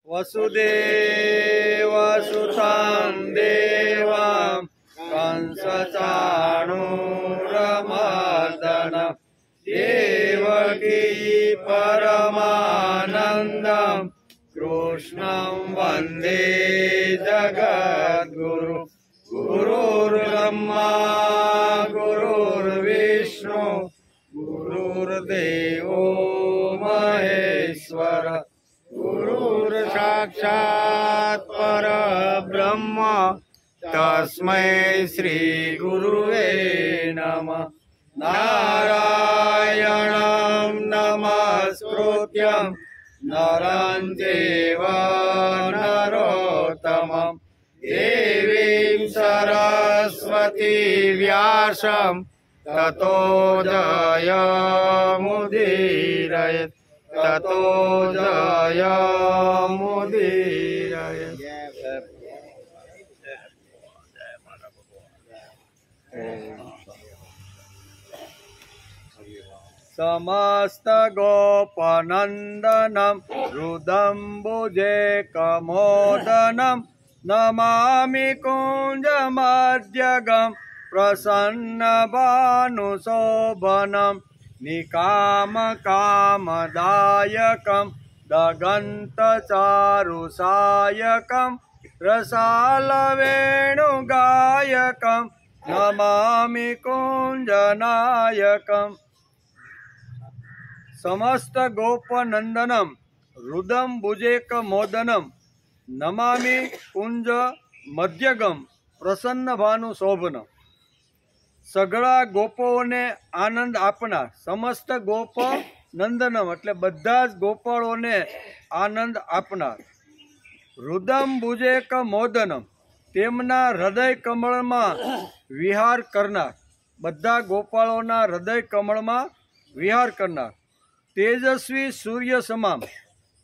वसुदेवसुतं देवं कंसचाणूरमर्दनं देवकी परमानन्दं कृष्णं वन्दे जगद्गुरु। गुरुर्ब्रह्मा गुरुर्विष्णु गुरुर्देवो महेश्वर गुरुर्साक्षात् परब्रह्म तस्मै श्री गुरुवे नमः। नारायणं नमस्कृत्यं नरं चैव नरोत्तमं देवीं सरस्वती व्यासं ततो जयमुदीरयेत् ततो जयमुदीरयेत्। समस्त गोपनंदनम रुदम्बुजेकमोदनम नमामि कुञ्जमध्यगं प्रसन्नभानुशोभनं निकामकामदायकं दगन्तचारुसायकं रसालवेणुगायकं नमामि कुञ्जनायकम्। समस्त गोपनंदनम रुदम भुजेक मोदनम नमामि कुंज मध्यगम प्रसन्न भानु शोभनम। सगळा गोपोने आनंद आपनार समस्त गोप नंदनम એટલે બધા જ ગોપાળોને આનંદ આપનાર। રુદમ ભુજેક મોદનમ તેમના હૃદય કમળમાં વિહાર કરનાર બધા ગોપાળોના હૃદય કમળમાં વિહાર કરનાર। तेजस्वी सूर्य समाम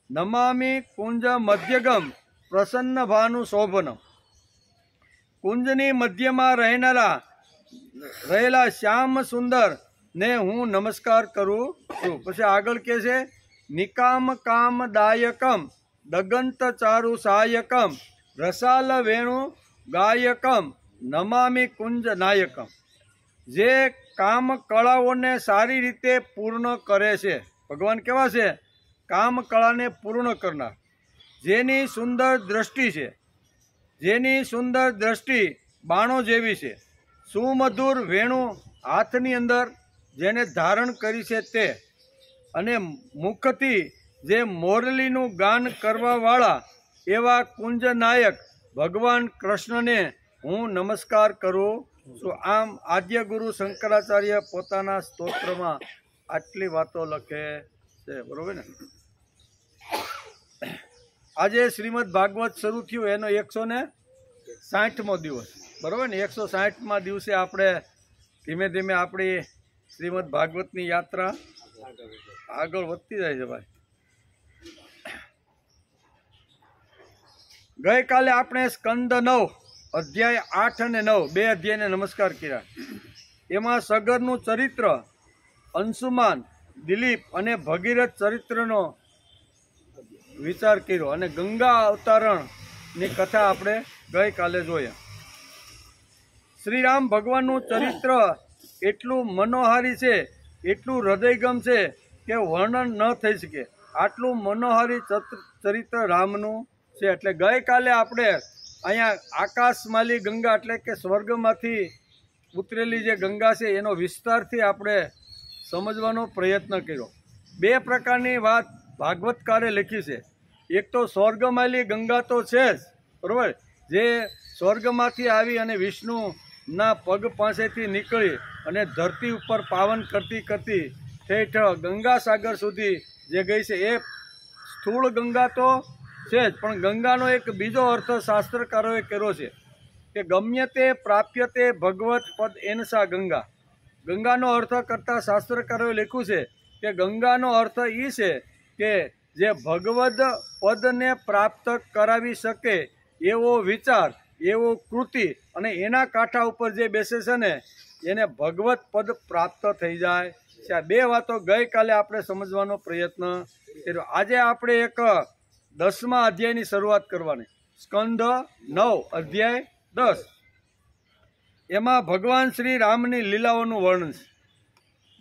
नमामि कुंज मध्यगम प्रसन्न भानु शोभनम। कुंजनी मध्य में रहेला श्याम सुंदर ने हूँ नमस्कार करूँ छूँ। पछी आगळ के छे निकाम कामदायकम दगंत चारु सहायकम रसाल वेणु गायकम नमामि कुंज नायकम। जे काम कलाओने सारी रीते पूर्ण करे छे भगवान केवा छे काम कला ने पूर्ण करनार। जेनी सुंदर दृष्टि छे जेनी सुंदर दृष्टि बाणो जेवी छे सुमधुर वेणु हाथनी अंदर जेने धारण करी छे ते अने मुखथी जे मोरलीनु गान करवा वाळा एवा कुंज नायक भगवान कृष्ण ने हूँ नमस्कार करूँ छूं। आम आद्य गुरु शंकराचार्य पोताना स्तोत्रमां आटली वातो लखे छे बरोबर ने। आजे श्रीमद भागवत शुरू थयुं एनो 160मो दिवस बरोबर ने। 160मा दिवसे आपणे धीमे धीमे आपणी श्रीमद भागवतनी यात्रा आगळ वधती जाय छे भाई। गई काले आपणे स्कंद 9 अध्याय 8 અને 9 બે અધ્યાયને નમસ્કાર કર્યા। એમાં સગરનું ચરિત્ર અંશુમાન દિલીપ અને ભગીરથ ચરિત્રનો વિચાર કર્યો અને ગંગા અવતરણની કથા આપણે ગઈકાલે જોયા। શ્રીરામ ભગવાનનું ચરિત્ર એટલું મનોહારી છે એટલું હૃદયગમ છે કે વર્ણન ન થઈ શકે। આટલું મનોહારી ચરિત્ર રામનું છે। એટલે ગઈકાલે આપણે અહીંયા આકાશમાલી ગંગા એટલે કે સ્વર્ગમાંથી ઉતરેલી જે ગંગા છે એનો વિસ્તારથી આપણે સમજવાનો પ્રયત્ન કર્યો। બે પ્રકારની વાત ભાગવતકારે લખી છે। એક તો સ્વર્ગમાલી ગંગા તો છે જ બરાબર, જે સ્વર્ગમાંથી આવી અને વિષ્ણુના પગ પાસેથી નીકળી અને ધરતી ઉપર પાવન કરતી કરતી ઠેઠ ગંગાસાગર સુધી જે ગઈ છે એ સ્થૂળ ગંગા તો છે જ, પણ ગંગાનો એક બીજો અર્થ શાસ્ત્રકારોએ કર્યો છે કે ગમ્યતે પ્રાપ્યતે ભગવત પદ એનસા ગંગા। ગંગાનો અર્થ કરતા શાસ્ત્રકારોએ લખ્યું છે કે ગંગાનો અર્થ એ છે કે જે ભગવદ પદને પ્રાપ્ત કરાવી શકે એવો વિચાર એવો કૃતિ અને એના કાંઠા ઉપર જે બેસે છે ને એને ભગવત પદ પ્રાપ્ત થઈ જાય છે। આ બે વાતો ગઈકાલે આપણે સમજવાનો પ્રયત્ન કર્યો। આજે આપણે એક 10મા અધ્યાયની શરૂઆત કરવાની. સ્કંદ 9 અધ્યાય 10. એમાં ભગવાન શ્રી રામની લીલાઓનું વર્ણન છે.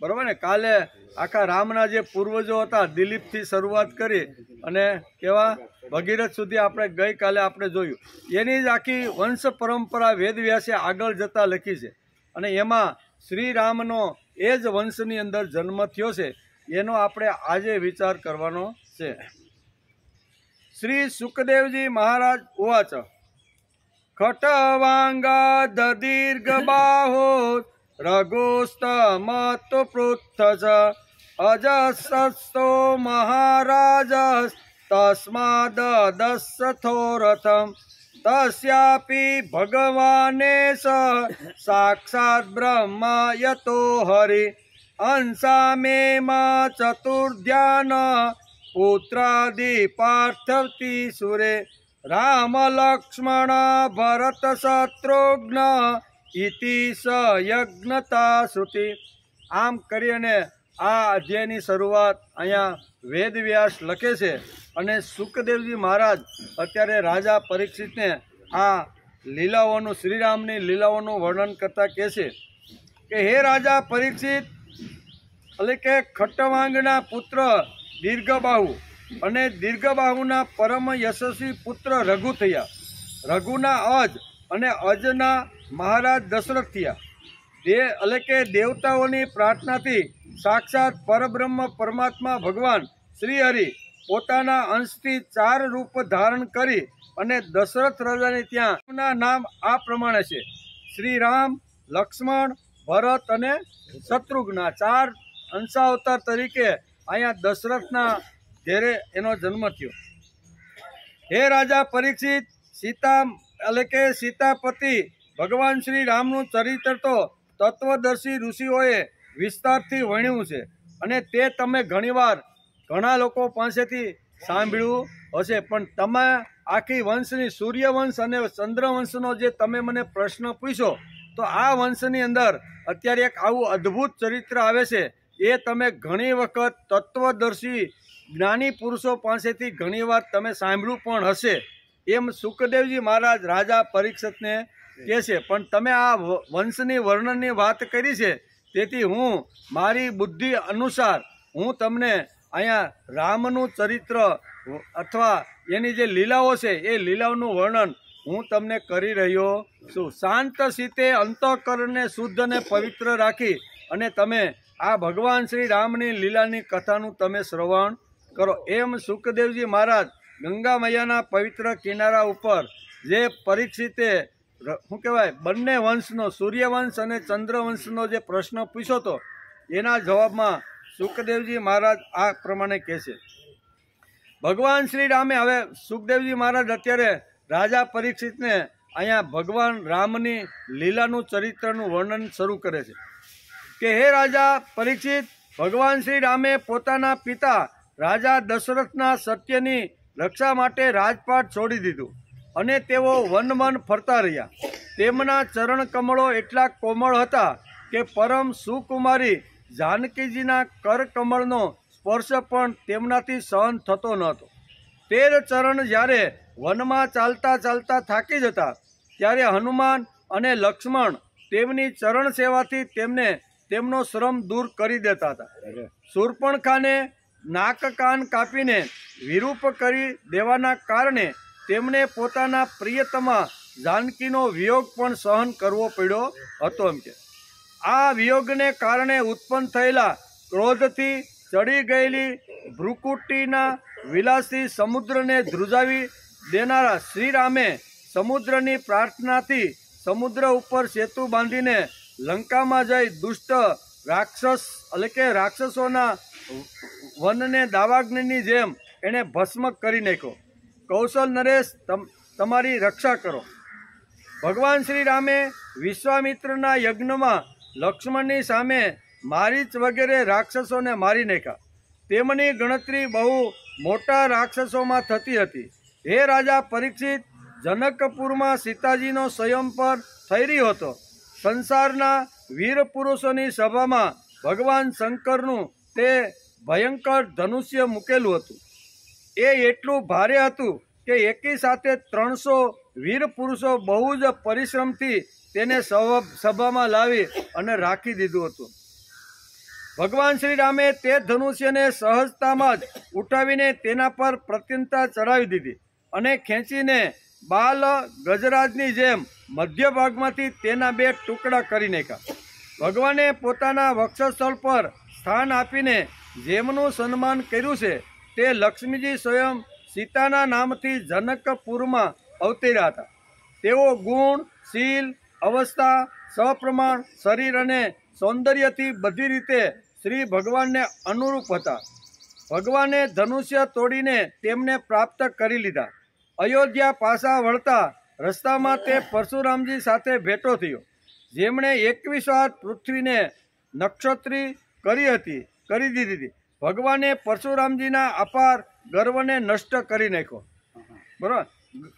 બરાબર ને? કાલે આખા રામના જે પૂર્વજો હતા દિલીપથી શરૂઆત કરી અને કેવા ભગીરથ સુધી આપણે ગઈકાલે આપણે જોયું. એની જ આખી વંશ પરંપરા વેદવ્યાસે આગળ જતાં લખી છે અને એમાં શ્રી રામનો એ જ વંશની અંદર જન્મ થયો છે એનો આપણે આજે વિચાર કરવાનો છે. શ્રી સુખદેવજી મહારાજ ઉવાચ ખટવાંગા દીર્ઘ બાહો રઘુસ્તમત પૃથ્થ અજસ્તો મહારાજ તસ્માદ દશથોરથમ તસ્યાપી ભગવાને સાક્ષાત બ્રહ્મ યતો હરિ અંસામે માં ચતુર્ધ્યાન પુત્રાદિ પાર્થવતી સુરે રામ લક્ષ્મણ ભરત શત્રુઘ્ન ઇતિ સ યજ્ઞતા શ્રુતિ. આમ કરીને આ અધ્યાયની શરૂઆત અહીંયા વેદવ્યાસ લખે છે અને સુખદેવજી મહારાજ અત્યારે રાજા પરીક્ષિતને આ લીલાઓનું શ્રીરામની લીલાઓનું વર્ણન કરતા કહે છે કે હે રાજા પરીક્ષિત, એટલે કે ખટ્ટવાંગના પુત્ર દીર્ઘબાહુ અને દીર્ઘબાહુના પરમ યશસ્વી પુત્ર રઘુ થયા. રઘુના અજ અને અજના મહારાજ દશરથ થયા. એટલે કે દેવતાઓની પ્રાર્થનાથી સાક્ષાત પરબ્રહ્મ પરમાત્મા ભગવાન શ્રી હરિ પોતાના અંશથી 4 રૂપ ધારણ કરી અને દશરથ રાજાને ત્યાં નામ આ પ્રમાણે છે: શ્રી રામ, લક્ષ્મણ, ભરત અને શત્રુઘ્ન. 4 અંશાવતાર તરીકે અહીંયા દશરથના ઘેરે એનો જન્મ થયો. હે રાજા પરીક્ષિત, સીતા એટલે કે સીતાપતિ ભગવાન શ્રી રામનું ચરિત્ર તો તત્વદર્શી ઋષિઓએ વિસ્તારથી વર્ણ્યું છે અને તે તમે ઘણા લોકો પાસેથી સાંભળ્યું હશે. પણ તમે આખી વંશની સૂર્યવંશ અને ચંદ્રવંશનો જે તમે મને પ્રશ્ન પૂછ્યો, તો આ વંશની અંદર અત્યારે એક આવું અદ્ભુત ચરિત્ર આવે છે. એ તમે ઘણી વખત તત્વદર્શી જ્ઞાની પુરુષો પાસેથી ઘણીવાર તમે સાંભળ્યું પણ હશે. એમ સુખદેવજી મહારાજ રાજા પરીક્ષિતને કહે છે. પણ તમે આ વંશની વર્ણનની વાત કરી છે, તેથી હું મારી બુદ્ધિ અનુસાર હું તમને અહીંયા રામનું ચરિત્ર અથવા એની જે લીલાઓ છે એ લીલાઓનું વર્ણન હું તમને કરી રહ્યો છું. શાંત સીતે અંતઃકરણને શુદ્ધ અને પવિત્ર રાખી અને તમે આ ભગવાન શ્રી રામની લીલાની કથાનું તમે શ્રવણ કરો. એમ સુખદેવજી મહારાજ ગંગા મૈયાના પવિત્ર કિનારા ઉપર જે પરીક્ષિતે શું કહેવાય બંને વંશનો સૂર્યવંશ અને ચંદ્રવંશનો જે પ્રશ્ન પૂછ્યો હતો એના જવાબમાં સુખદેવજી મહારાજ આ પ્રમાણે કહે છે. ભગવાન શ્રી રામે હવે સુખદેવજી મહારાજ અત્યારે રાજા પરીક્ષિતને અહીંયા ભગવાન રામની લીલાનું ચરિત્રનું વર્ણન શરૂ કરે છે કે હે રાજા પરીક્ષિત, ભગવાન શ્રી રામે પોતાના પિતા રાજા દશરથના સત્યની રક્ષા માટે રાજપાટ છોડી દીધું અને તેઓ વન ફરતા રહ્યા. તેમના ચરણ કમળો એટલા કોમળ હતા કે પરમ સુકુમારી જાનકીજીના કરકમળનો સ્પર્શ પણ તેમનાથી સહન થતો ન હતો. તે ચરણ જ્યારે વનમાં ચાલતા ચાલતા થાકી જતા ત્યારે હનુમાન અને લક્ષ્મણ તેમની ચરણ સેવાથી તેમનો શ્રમ દૂર કરી દેતા હતા. શૂર્પણખાને નાક કાન કાપીને વિરૂપ કરી દેવાના કારણે તેમણે પોતાના પ્રિયતમા જાનકીનો વિયોગ પણ સહન કરવો પડ્યો હતો. એમ કે આ વિયોગને કારણે ઉત્પન્ન થયેલા ક્રોધથી ચડી ગયેલી ભ્રુકુટીના વિલાસથી સમુદ્રને ધ્રુજાવી દેનારા શ્રીરામે સમુદ્રની પ્રાર્થનાથી સમુદ્ર ઉપર સેતુ બાંધીને લંકામાં જઈ દુષ્ટ રાક્ષસોના વનને દાવાગ્નિની જેમ એણે ભસ્મ કરી નાખ્યો. કૌશલ નરેશ, તમારી રક્ષા કરો. ભગવાન શ્રી રામે વિશ્વામિત્રના યજ્ઞમાં લક્ષ્મણની સામે મારીચ વગેરે રાક્ષસોને મારી નાખ્યા. તેમની ગણતરી બહુ મોટા રાક્ષસોમાં થતી હતી. હે રાજા પરીક્ષિત, જનકપુરમાં સીતાજીનો સ્વયંવર થઈ રહ્યો હતો. સંસારના વીર પુરુષોની સભામાં ભગવાન શંકરનું તે ભયંકર ધનુષ્ય મૂકેલું હતું. એ એટલું ભારે હતું કે એકી સાથે 300 વીર પુરુષો બહુ જ પરિશ્રમથી તેને સભામાં લાવી અને રાખી દીધું હતું. ભગવાન શ્રી રામે તે ધનુષ્યને સહજતામાં જ ઉઠાવીને તેના પર પ્રત્યંતા ચડાવી દીધી અને ખેંચીને બાલ ગજરાજની જેમ મધ્ય ભાગમાંથી તેના 2 ટુકડા કરી નાખ્યા. ભગવાને પોતાના વક્ષસ્થળ પર સ્થાન આપીને જેમનું સન્માન કર્યું છે તે લક્ષ્મીજી સ્વયં સીતાના નામથી જનકપુરમાં અવતર્યા હતા. તેઓ ગુણ, શીલ, અવસ્થા, સપ્રમાણ, શરીર અને સૌંદર્યથી બધી રીતે શ્રી ભગવાનને અનુરૂપ હતા. ભગવાને ધનુષ્ય તોડીને તેમને પ્રાપ્ત કરી લીધા. અયોધ્યા પાછા વળતા રસ્તામાં તે પરશુરામજી સાથે ભેટો થયો, જેમણે 21 વાર પૃથ્વીને નક્ષત્રી કરી દીધી હતી. ભગવાને પરશુરામજીના અપાર ગર્વને નષ્ટ કરી નાખ્યો. બરાબર,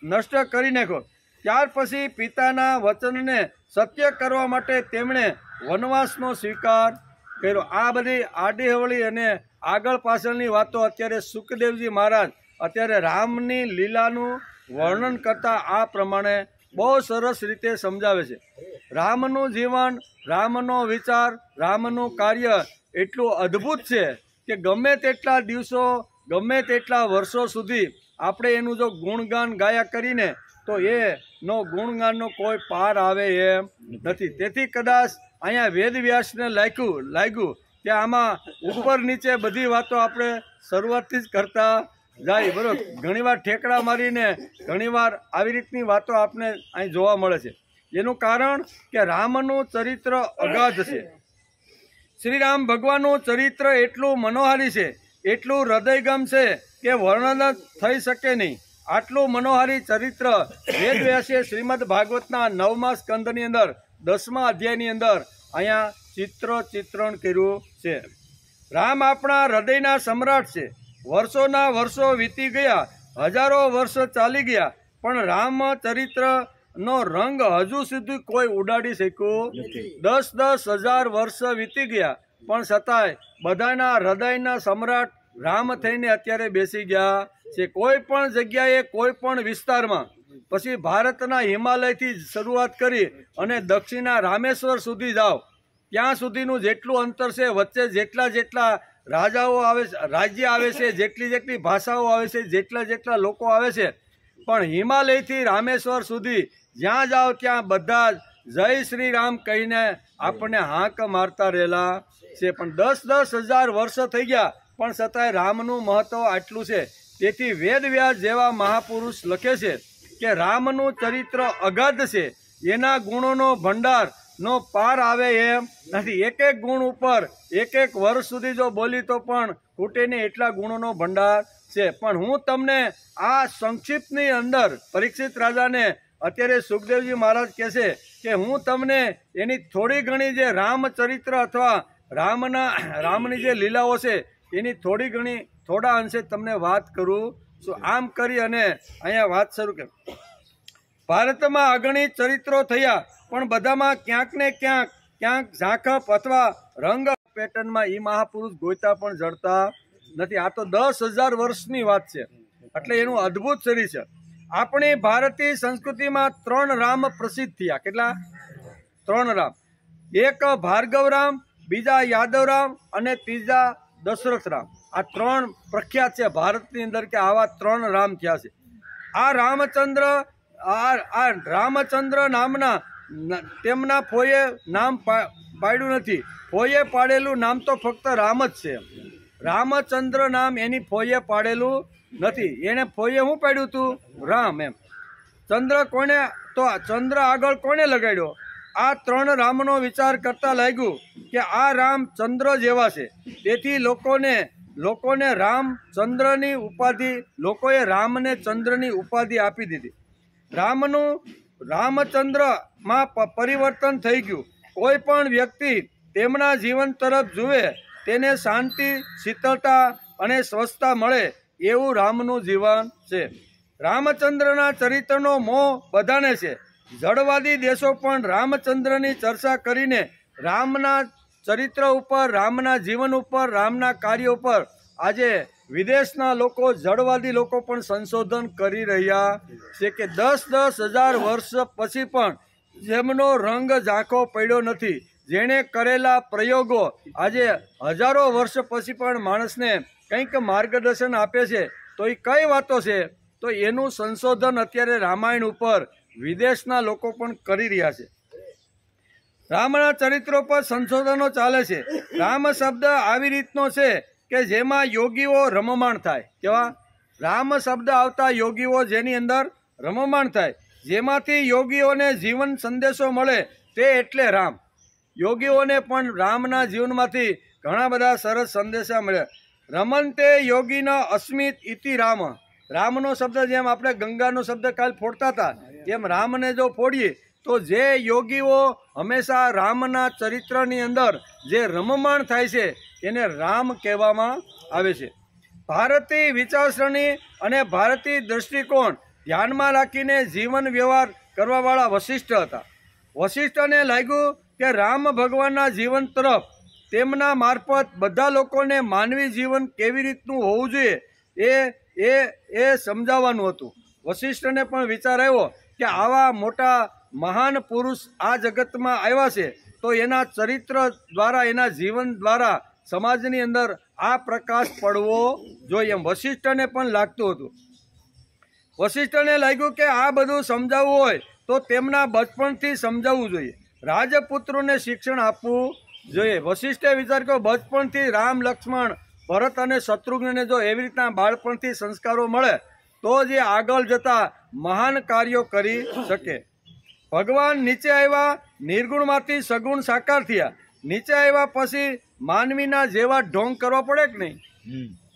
નષ્ટ કરી નાખ્યો. ત્યાર પછી પિતાના વચનને સત્ય કરવા માટે તેમણે વનવાસનો સ્વીકાર કર્યો. આ બધી આડી હવળી અને આગળ પાછળની વાતો અત્યારે સુખદેવજી મહારાજ અત્યારે રામની લીલાનું વર્ણન કરતા આ પ્રમાણે બહુ સરસ રીતે સમજાવે છે. રામનું જીવન, રામનો વિચાર, રામનું કાર્ય એટલું અદ્ભુત છે કે ગમે તેટલા દિવસો, ગમે તેટલા વર્ષો સુધી આપણે એનું જો ગુણગાન ગાયા કરીને તો એનો ગુણગાનનો કોઈ પાર આવે એમ નથી. તેથી કદાચ અહીંયા વેદવ્યાસને લાગ્યું કે આમાં ઉપર નીચે બધી વાતો આપણે શરૂઆતથી જ કરતા જાય. બરાબર, ઘણીવાર ઠેકડા મારીને ઘણીવાર આવી રીતની વાતો આપણે અહીં જોવા મળે છે. એનું કારણ કે રામનું ચરિત્ર અગાધ છે. શ્રી રામ ભગવાનનું ચરિત્ર એટલું મનોહારી છે, એટલું હૃદયગમ છે કે વર્ણન થઈ શકે નહીં. આટલું મનોહારી ચરિત્ર વેદવ્યાસે શ્રીમદ ભાગવતના 9મા સ્કંદની અંદર 10મા અધ્યાયની અંદર અહીંયા ચિત્રણ કર્યું છે. રામ આપણા હૃદયના સમ્રાટ છે. વર્ષોના વર્ષો વીતી ગયા, હજારો વર્ષ ચાલી ગયા, પણ રામચરિત્રનો રંગ હજુ સુધી કોઈ ઉડાડી શક્યું નથી. 10,000 વર્ષ વીતી ગયા, પણ છતાંય બધાના હૃદયના સમ્રાટ રામ થઈને અત્યારે બેસી ગયા છે. કોઈ પણ જગ્યાએ, કોઈ પણ વિસ્તારમાં, પછી ભારતના હિમાલયથી શરૂઆત કરી અને દક્ષિણના રામેશ્વર સુધી જાઓ, ત્યાં સુધીનું જેટલું અંતર છે, વચ્ચે જેટલા રાજાઓ આવે છે, રાજ્ય આવે છે, જેટલી ભાષાઓ આવે છે, જેટલા લોકો આવે છે, પણ હિમાલયથી રામેશ્વર સુધી જ્યાં જાઓ ત્યાં બધા જય શ્રી રામ કહીને આપણને હાંક મારતા રહેલા છે. પણ 10,000 વર્ષ થઈ ગયા, પણ છતાંય રામનું મહત્વ આટલું છે. તેથી વેદવ્યાસ જેવા મહાપુરુષ લખે છે કે રામનું ચરિત્ર અગાધ છે, એના ગુણોનો ભંડારનો પાર આવે એમ નથી. એક ગુણ ઉપર એક વર્ષ સુધી જો બોલી તો પણ ખૂટે નહીં, એટલા ગુણોનો ભંડાર છે. પણ હું તમને આ સંક્ષિપ્તની અંદર પરીક્ષિત રાજાને અત્યારે સુખદેવજી મહારાજ કહે છે કે હું તમને એની થોડી ઘણી જે રામચરિત્ર અથવા રામની જે લીલાઓ છે એની થોડા અંશે તમને વાત કરું છું. આમ કરી અને અહીંયા વાત શરૂ કરી. ભારતમાં અગણિત ચરિત્રો થયા, પણ બધામાં ક્યાંક ને ક્યાંક ઝાંખપ અથવા રંગ પેટર્નમાં એ મહાપુરુષ ગોતા પણ જડતા નથી. આ તો 10,000 વર્ષની વાત છે, એટલે એનું અદ્ભુત શરીર છે. આપણી ભારતીય સંસ્કૃતિમાં 3 રામ પ્રસિદ્ધ થયા. કેટલા? 3 રામ. એક ભાર્ગવ રામ, બીજા યાદવ રામ અને ત્રીજા દશરથ રામ. આ 3 પ્રખ્યાત છે ભારતની અંદર કે આવા 3 રામ થયા છે. આ રામચંદ્ર નામના તેમના ફોઈએ નામ પાડ્યું નથી. ફોઈએ પાડેલું નામ તો ફક્ત રામ જ છે. રામચંદ્ર નામ એની ફોઈએ પાડેલું નથી. એને ફોઈએ શું પાડ્યું હતું? રામ એમ. ચંદ્ર આગળ કોને લગાડ્યો? આ 3 રામનો વિચાર કરતા લાગ્યું કે આ રામ ચંદ્ર જેવા છે, તેથી લોકોએ રામને ચંદ્રની ઉપાધિ આપી દીધી. રામચંદ્રમાં પરિવર્તન થઈ ગયું. કોઈ પણ વ્યક્તિ તેમના જીવન તરફ જુએ તેને શાંતિ, શીતળતા અને સ્વસ્થતા મળે એવું રામનું જીવન છે. રામચંદ્રના ચરિત્રનો મોહ બધાને છે. જડવાદી દેશો પણ રામચંદ્રની ચર્ચા કરીને રામના ચરિત્ર ઉપર, રામના જીવન ઉપર, રામના કાર્ય ઉપર આજે વિદેશના લોકો, જડવાદી લોકો પણ સંશોધન કરી રહ્યા છે કે 10,000 વર્ષ પછી પણ જેમનો રંગ ઝાંખો પડ્યો નથી, જેણે કરેલા પ્રયોગો આજે હજારો વર્ષ પછી પણ માણસને કંઈક માર્ગદર્શન આપે છે. તો એ કઈ વાતો છે? તો એનું સંશોધન અત્યારે રામાયણ ઉપર વિદેશના લોકો પણ કરી રહ્યા છે. રામના ચરિત્રો પર સંશોધનો ચાલે છે. રામ શબ્દ આવી રીતનો છે કે જેમાં યોગીઓ રમમાણ થાય. કેવા? રામ શબ્દ આવતા યોગીઓ જેની અંદર રમમાણ થાય, જેમાંથી યોગીઓને જીવન સંદેશો મળે તે એટલે રામ. યોગીઓને પણ રામના જીવનમાંથી ઘણા બધા સરસ સંદેશા મળ્યા. રમંતે યોગીના અસ્મિત ઇતિ રામ. રામનો શબ્દ જેમ આપણે ગંગાનો શબ્દ કાલ ફોડતા હતા, જેમ રામને જો ફોડીએ તો જે યોગીઓ હંમેશા રામના ચરિત્રની અંદર જે રમમાણ થાય છે એને રામ કહેવામાં આવે છે. ભારતીય વિચારસરણી અને ભારતીય દૃષ્ટિકોણ ધ્યાનમાં રાખીને જીવન વ્યવહાર કરવાવાળા વશિષ્ઠ હતા. વશિષ્ઠને લાગ્યું કે રામ ભગવાનના જીવન તરફ તેમના મારફત બધા લોકોને માનવી જીવન કેવી રીતનું હોવું જોઈએ એ સમજાવવાનું હતું. વશિષ્ઠને પણ વિચાર આવ્યો કે આવા મોટા મહાન પુરુષ આ જગતમાં આવ્યા છે તો એના ચરિત્ર દ્વારા, એના જીવન દ્વારા સમાજની અંદર આ પ્રકાશ પડવો જોઈએ એમ વશિષ્ઠને પણ લાગતું હતું. વશિષ્ઠને લાગ્યું કે આ બધું સમજાવવું હોય તો તેમના બચપણથી સમજાવવું જોઈએ, રાજપુત્રોને શિક્ષણ આપવું જોઈએ. વશિષ્ઠે વિચાર કર્યો બચપણથી રામ, લક્ષ્મણ, ભરત અને શત્રુઘ્નને જો એવી રીતના બાળપણથી સંસ્કારો મળે તો જ એ આગળ જતા મહાન કાર્યો કરી શકે. ભગવાન નીચે આવ્યા, નિર્ગુણમાંથી સગુણ સાકાર થયા. નીચે આવ્યા પછી માનવીના જેવા ઢોંગ કરવા પડે કે નહીં?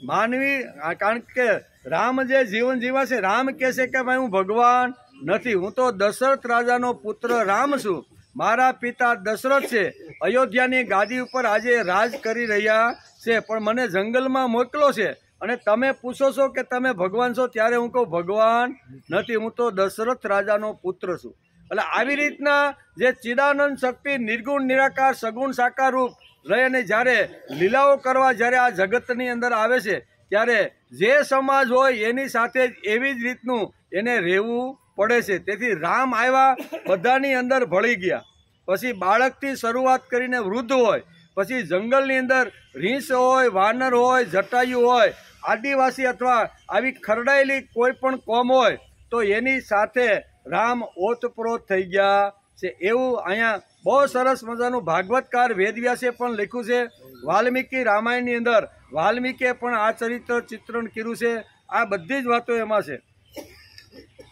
માનવી, કારણ કે રામ જે જીવન જીવા છે, રામ કહે છે કે ભાઈ હું ભગવાન નથી, હું તો દશરથ રાજાનો પુત્ર રામ છું, મારા પિતા દશરથ છે, અયોધ્યાની ગાદી ઉપર આજે રાજ કરી રહ્યા છે, પણ મને જંગલમાં મોકલો છે અને તમે પૂછો છો કે તમે ભગવાન છો, ત્યારે હું કહું ભગવાન નથી, હું તો દશરથ રાજાનો પુત્ર છું. એટલે આવી રીતના જે ચિદાનંદ શક્તિ નિર્ગુણ નિરાકાર સગુણ સાકાર રૂપ રહી અને જ્યારે લીલાઓ કરવા જ્યારે આ જગતની અંદર આવે છે ત્યારે જે સમાજ હોય એની સાથે જ એવી જ રીતનું એને રહેવું પડે છે. તેથી રામ આવ્યા, બધાની અંદર ભળી ગયા. પછી બાળકથી શરૂઆત કરીને વૃદ્ધ હોય, પછી જંગલની અંદર રીંછ હોય, વાનર હોય, જટાયુ હોય, આદિવાસી અથવા આવી ખરડાયેલી કોઈ પણ કોમ હોય તો એની સાથે રામ ઓતપ્રોત થઈ ગયા છે. એવું અહીંયા બહુ સરસ મજાનું ભાગવતકાર વેદવ્યાસે પણ લખ્યું છે. વાલ્મીકી રામાયણની અંદર વાલ્મીકીએ પણ આ ચરિત્ર ચિત્રણ કર્યું છે. આ બધી જ વાતો એમાં છે.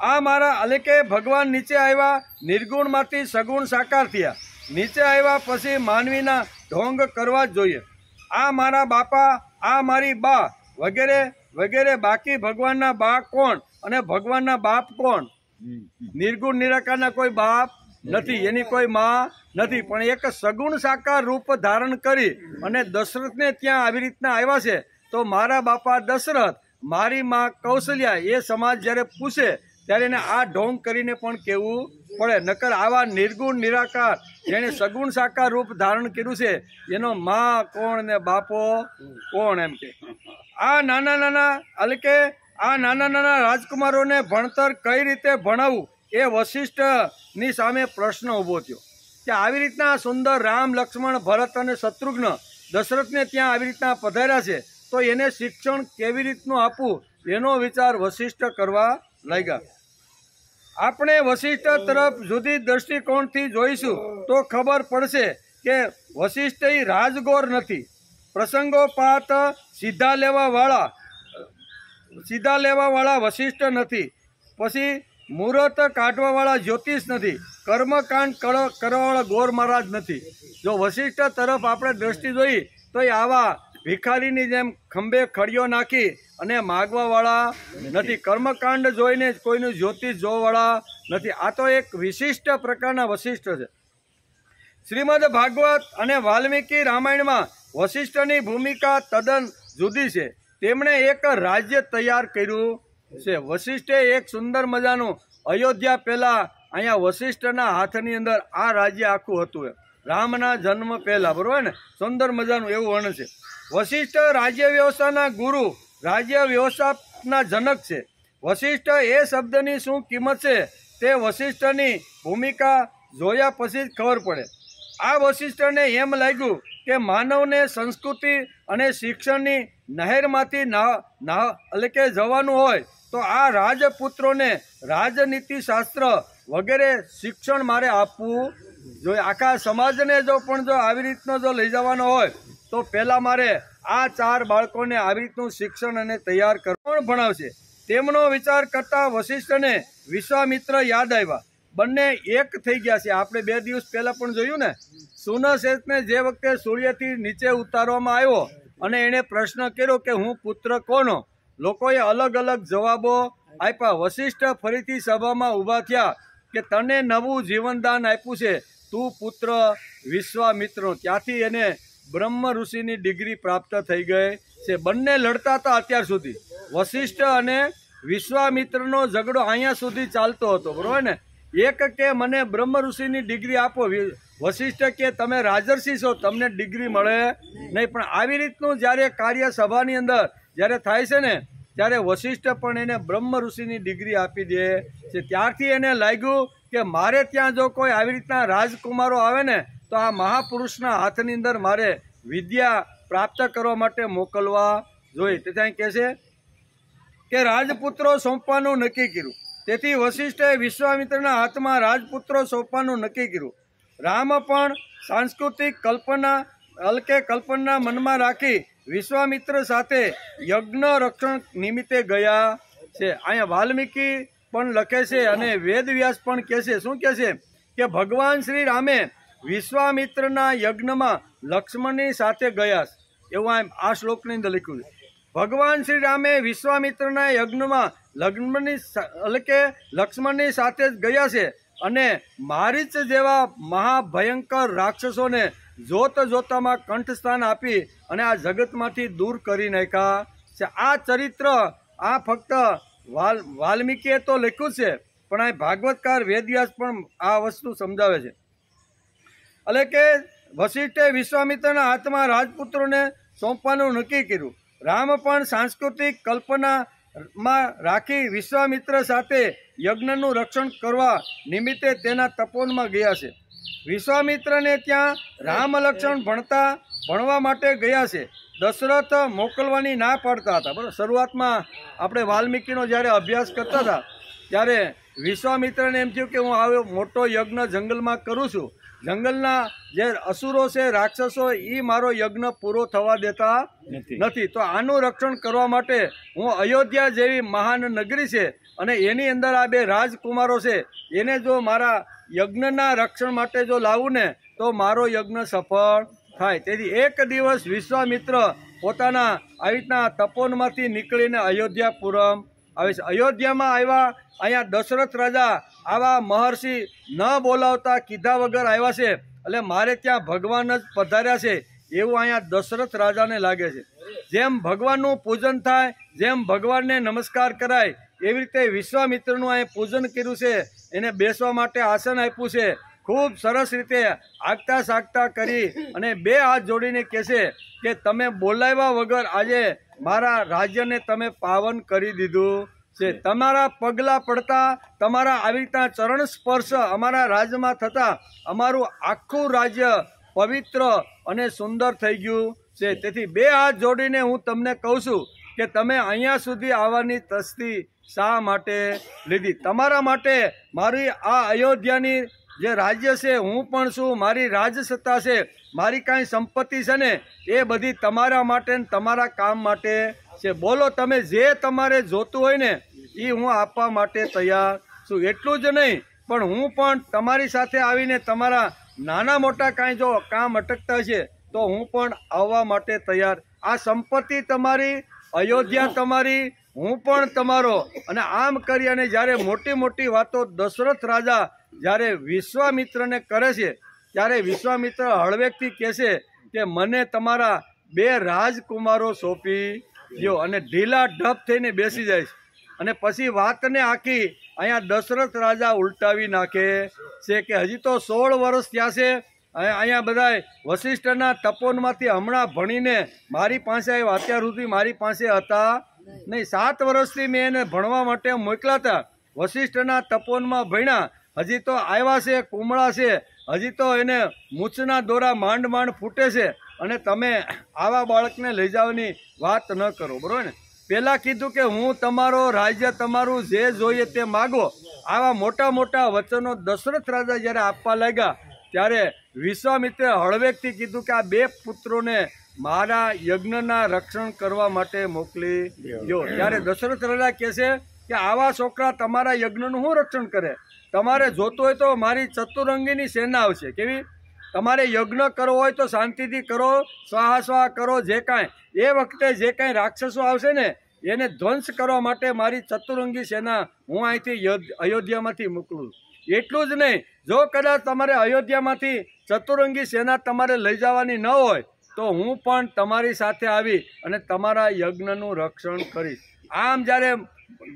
આ મારા એટલે કે ભગવાન નીચે આવ્યા, નિર્ગુણમાંથી સગુણ સાકાર થયા. નીચે આવ્યા પછી માનવીના ઢોંગ કરવા જ જોઈએ. આ મારા બાપા, આ મારી બા વગેરે વગેરે. બાકી ભગવાનના બા કોણ અને ભગવાનના બાપ કોણ? નિર્ગુણ નિરાકારના કોઈ બાપ નથી, એની કોઈ માં નથી, પણ એક સગુણ સાકાર રૂપ ધારણ કરી અને દશરથને ત્યાં આવી રીતના આવ્યા છે. તો મારા બાપા દશરથ, મારી માં કૌશલ્યા, એ સમાજ જ્યારે પૂછે ત્યારે એને આ ઢોંગ કરીને પણ કહેવું પડે. નકર આવા નિર્ગુણ નિરાકાર જેણે સગુણ સાકાર રૂપ ધારણ કર્યું છે એનો માં કોણ ને બાપો કોણ? એમ કે આ નાના નાના એટલે કે આ નાના નાના રાજકુમારોને ભણતર કઈ રીતે ભણાવવું એ વશિષ્ઠની સામે પ્રશ્ન ઊભો થયો કે આવી રીતના સુંદર રામ, લક્ષ્મણ, ભરત અને શત્રુઘ્ન દશરથને ત્યાં આવી રીતના પધાર્યા છે તો એને શિક્ષણ કેવી રીતનું આપવું એનો વિચાર વશિષ્ઠ કરવા લાગ્યા. આપણે વશિષ્ઠ તરફ જુદી દ્રષ્ટિકોણથી જોઈશું તો ખબર પડશે કે વશિષ્ઠ એ રાજગોર નથી, પ્રસંગોપાત સીધા લેવાવાળા વશિષ્ઠ નથી, પછી મુહૂર્ત કાઢવાવાળા જ્યોતિષ નથી, કર્મકાંડ કરવાવાળા ગોર મહારાજ નથી. જો વશિષ્ઠ તરફ આપણે દ્રષ્ટિ જોઈ તો એ આવા ભિખારીની જેમ ખંભે ખડીઓ નાખી અને માગવાવાળા નથી, કર્મકાંડ જોઈને કોઈનું જ્યોતિષ જોવાવાળા નથી. આ તો એક વિશિષ્ટ પ્રકારના વશિષ્ઠ છે. શ્રીમદ ભાગવત અને વાલ્મીકી રામાયણમાં વશિષ્ઠની ભૂમિકા તદ્દન જુદી છે. તેમણે એક રાજ્ય તૈયાર કર્યું છે. વશિષ્ઠે એક સુંદર મજાનું અયોધ્યા પહેલા અહીંયા વશિષ્ઠના હાથની અંદર આ રાજ્ય આખું હતું. રામના જન્મ પહેલા, બરોબર ને? સુંદર મજાનું એવું વર્ણન છે. વશિષ્ઠ રાજ્ય વ્યવસ્થાના ગુરુ રાજ્ય વ્યવસ્થાપના જનક છે. વશિષ્ઠ એ શબ્દની શું કિંમત છે તે વશિષ્ઠની ભૂમિકા જોયા પછી જ ખબર પડે. આ વશિષ્ઠને એમ લાગ્યું કે માનવને સંસ્કૃતિ અને શિક્ષણની નહેરમાંથી એટલે કે જવાનું હોય તો આ રાજપુત્રોને રાજનીતિ શાસ્ત્ર વગેરે શિક્ષણ મારે આપવું જોઈએ. આખા સમાજને પણ જો આવી રીતનો જો લઈ જવાનો હોય તો પહેલાં મારે આ 4 બાળકોને આવી રીતનું શિક્ષણ અને તૈયાર કરવા ભણાવશે. તેમનો વિચાર કરતા વશિષ્ઠને વિશ્વામિત્ર યાદ આવ્યા. બંને એક થઈ ગયા છે. આપણે 2 દિવસ પહેલા પણ જોયું ને, સુનશેષને જે વખતે સૂર્યથી નીચે ઉતારવામાં આવ્યો અને એણે પ્રશ્ન કર્યો કે હું પુત્ર કોનો, લોકોએ અલગ અલગ જવાબો આપ્યા. વશિષ્ઠ ફરીથી સભામાં ઊભા થયા કે તને નવું જીવનદાન આપ્યું છે, તું પુત્ર વિશ્વામિત્રનો. ત્યાંથી એને બ્રહ્મ ઋષિની ડિગ્રી પ્રાપ્ત થઈ ગઈ છે. બંને લડતા હતા અત્યાર સુધી. વશિષ્ઠ અને વિશ્વામિત્રનો ઝઘડો અહીંયા સુધી ચાલતો હતો, બરોબર ને. એક કે મને બ્રહ્મ ઋષિની ડિગ્રી આપો, વશિષ્ઠ કે તમે રાજર્ષિ છો, તમને ડિગ્રી મળે નહીં. પણ આવી રીતનું જ્યારે કાર્ય સભાની અંદર જ્યારે થાય છે ને, ત્યારે વશિષ્ઠ પણ એને બ્રહ્મ ઋષિની ડિગ્રી આપી દે છે. ત્યારથી એને લાગ્યું કે મારે ત્યાં જો કોઈ આવી રીતના રાજકુમારો આવે ને તો આ મહાપુરુષના હાથની અંદર મારે વિદ્યા પ્રાપ્ત કરવા માટે મોકલવા જોઈએ. તે ત્યાં કહે છે કે રાજપુત્રો સોંપવાનું નક્કી કર્યું. તેથી વશિષ્ઠે વિશ્વામિત્રના હાથમાં રાજપુત્રો સોંપવાનું નક્કી કર્યું. રામ પણ સાંસ્કૃતિક કલ્પના મનમાં રાખી વિશ્વામિત્ર સાથે યજ્ઞ રક્ષણ નિમિત્તે ગયા છે. અહીંયા વાલ્મીકી પણ લખે છે અને વેદવ્યાસ પણ કહે છે. શું કહે છે કે ભગવાન શ્રી રામે વિશ્વામિત્રના યજ્ઞમાં લક્ષ્મણની સાથે ગયા. એવું આ શ્લોકની અંદર લખ્યું છે. ભગવાન શ્રી રામે વિશ્વામિત્રના યજ્ઞમાં લક્ષ્મણની સાથે જ ગયા છે અને મારીચ જેવા મહાભયંકર રાક્ષસોને જોતામાં કંઠસ્થાન આપી અને આ જગતમાંથી દૂર કરી નાખ્યા છે. આ ચરિત્ર આ ફક્ત વાલ્મીકીએ તો લખ્યું છે, પણ આ ભાગવતકાર વેદવ્યાસ પણ આ વસ્તુ સમજાવે છે. એટલે કે વશિષ્ઠે વિશ્વામિત્રના હાથમાં રાજપુત્રોને સોંપવાનું નક્કી કર્યું. રામ પણ સાંસ્કૃતિક કલ્પનામાં રાખી વિશ્વામિત્ર સાથે યજ્ઞનું રક્ષણ કરવા નિમિત્તે તેના તપોવનમાં ગયા છે. વિશ્વામિત્રને ત્યાં રામ લક્ષણ ભણવા માટે ગયા છે. દશરથ મોકલવાની ના પાડતા હતા. બરાબર, શરૂઆતમાં આપણે વાલ્મીકીનો જ્યારે અભ્યાસ કરતા હતા ત્યારે વિશ્વામિત્રને એમ થયું કે હું આવ્યો મોટો યજ્ઞ જંગલમાં કરું છું, જંગલના જે અસુરો છે, રાક્ષસો, એ મારો યજ્ઞ પૂરો થવા દેતા નથી. તો આનું રક્ષણ કરવા માટે હું અયોધ્યા જેવી મહાન નગરી છે અને એની અંદર આ 2 રાજકુમારો છે, એને જો મારા યજ્ઞના રક્ષણ માટે જો લાવું ને તો મારો યજ્ઞ સફળ થાય. તેથી એક દિવસ વિશ્વામિત્ર પોતાના આવી રીતના તપોવનમાંથી નીકળીને અયોધ્યાપુરમ આવે છે. અયોધ્યામાં આવ્યા. અહીંયા દશરથ રાજા આવા મહર્ષિ ન બોલાવતા કીધા વગર આવ્યા છે, એટલે મારે ત્યાં ભગવાન જ પધાર્યા છે એવું અહીંયા દશરથ રાજાને લાગે છે. જેમ ભગવાનનું પૂજન થાય, જેમ ભગવાનને નમસ્કાર કરાય, એવી રીતે વિશ્વામિત્રનું અહીં પૂજન કર્યું છે. એને બેસવા માટે આસન આપ્યું છે. ખૂબ સરસ રીતે આગતા સાગતા કરી અને 2 હાથ જોડીને કહેશે કે તમે બોલાવ્યા વગર આજે મારા રાજ્યને તમે પાવન કરી દીધું છે. તમારા પગલાં પડતા, તમારા આવી રીતના ચરણ સ્પર્શ અમારા રાજ્યમાં થતા અમારું આખું રાજ્ય પવિત્ર અને સુંદર થઈ ગયું છે. તેથી 2 હાથ જોડીને હું તમને કહું છું કે તમે અહીંયા સુધી આવવાની તસ્દી શા માટે લીધી? તમારા માટે મારી આ અયોધ્યાની જે રાજ્ય છે, હું પણ છું, મારી રાજસત્તા છે, મારી કાંઈ સંપત્તિ છે ને એ બધી તમારા માટે ને તમારા કામ માટે છે. બોલો, તમે જે તમારે જોતું હોય ને એ હું આપવા માટે તૈયાર છું. એટલું જ નહીં, પણ હું પણ તમારી સાથે આવીને તમારા નાના મોટા કાંઈ જો કામ અટકતા છે તો હું પણ આવવા માટે તૈયાર. આ સંપત્તિ તમારી, અયોધ્યા તમારી, હું પણ તમારો. અને આમ કરી અને જ્યારે મોટી મોટી વાતો દશરથ રાજા જ્યારે વિશ્વામિત્રને કરે છે ત્યારે વિશ્વામિત્ર હળવેકથી કહેશે કે મને તમારા 2 રાજકુમારો સોંપી દો અને ઢીલા ઢપ થઈને બેસી જાય છે. અને પછી વાતને આખી અહીંયા દશરથ રાજા ઉલટાવી નાખે છે કે હજી તો 16 વર્ષ થયા છે, અહીંયા બધા વશિષ્ઠના તપોવનમાંથી હમણાં ભણીને મારી પાસે આવ્યા, અત્યાર સુધી મારી પાસે હતા નહીં. 7 વર્ષથી મેં એને ભણવા માટે મોકલ્યા હતા. વશિષ્ઠના તપોવનમાં ભણ્યા. હજી તો આવ્યા છે, કુમળા છે, હજી તો એને મૂછના દોરા માંડ માંડ ફૂટે છે, અને તમે આવા બાળકને લઈ જવાની વાત ન કરો, બરોબર ને? પહેલાં કીધું કે હું તમારો રાજ્ય, તમારું જે જોઈએ તે માગો. આવા મોટા મોટા વચનો દશરથ રાજા જ્યારે આપવા લાગ્યા ત્યારે વિશ્વામિત્રે હળવેકથી કીધું કે આ 2 પુત્રોને મારા યજ્ઞના રક્ષણ કરવા માટે મોકલી દો. ત્યારે દશરથ રાજા કહે છે કે આવા છોકરા તમારા યજ્ઞનું શું રક્ષણ કરે? તમારે જોતું હોય તો મારી ચતુરંગીની સેના આવશે. કેવી? તમારે યજ્ઞ કરવો હોય તો શાંતિથી કરો, સ્વાહા સ્વાહા કરો, જે કાંઈ એ વખતે જે કાંઈ રાક્ષસો આવશે ને એને ધ્વંસ કરવા માટે મારી ચતુરંગી સેના હું અહીંથી અયોધ્યામાંથી મોકલું. એટલું જ નહીં, જો કદાચ તમારે અયોધ્યામાંથી ચતુરંગી સેના તમારે લઈ જવાની ન હોય તો હું પણ તમારી સાથે આવી અને તમારા યજ્ઞનું રક્ષણ કરીશ. આમ જ્યારે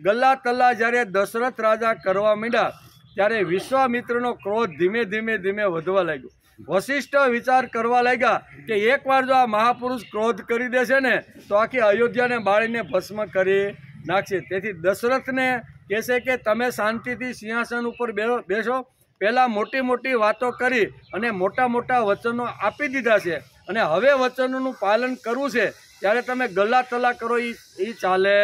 ગલ્લા તલ્લા જ્યારે દશરથ રાજા કરવા માંડ્યા ત્યારે વિશ્વામિત્રનો ક્રોધ ધીમે ધીમે ધીમે વધવા લાગ્યો. વશિષ્ઠ વિચાર કરવા લાગ્યા કે એકવાર જો આ મહાપુરુષ ક્રોધ કરી દેશે ને તો આખી અયોધ્યાને બાળીને ભસ્મ કરી નાખશે. તેથી દશરથને કહેશે કે તમે શાંતિથી સિંહાસન ઉપર બેસો. પહેલાં મોટી મોટી વાતો કરી અને મોટા મોટા વચનો આપી દીધા છે, અને હવે વચનોનું પાલન કરવું છે, ત્યારે તમે ગલ્લા તલ્લા કરો એ ચાલે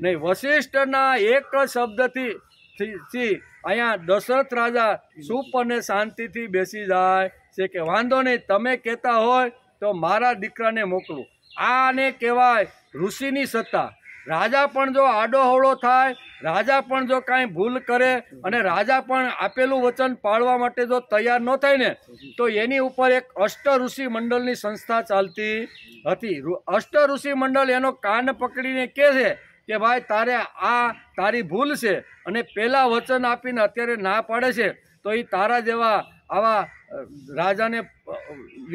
નહીં. વશિષ્ઠના એક શબ્દથી અહીંયા દશરથ રાજા ચૂપ અને શાંતિથી બેસી જાય છે કે વાંધો નહીં, તમે કહેતા હોય તો મારા દીકરાને મોકલું. આને કહેવાય ઋષિની સત્તા. રાજા પણ જો આડોહવળો થાય, રાજા પણ જો કાંઈ ભૂલ કરે અને રાજા પણ આપેલું વચન પાળવા માટે જો તૈયાર ન થાય ને તો એની ઉપર એક અષ્ટ ઋષિ મંડળની સંસ્થા ચાલતી હતી. અષ્ટ ઋષિ મંડળ એનો કાન પકડીને કહે છે કે ભાઈ તારે આ તારી ભૂલ છે અને પહેલાં વચન આપીને અત્યારે ના પાડે છે તો એ તારા જેવા આવા રાજાને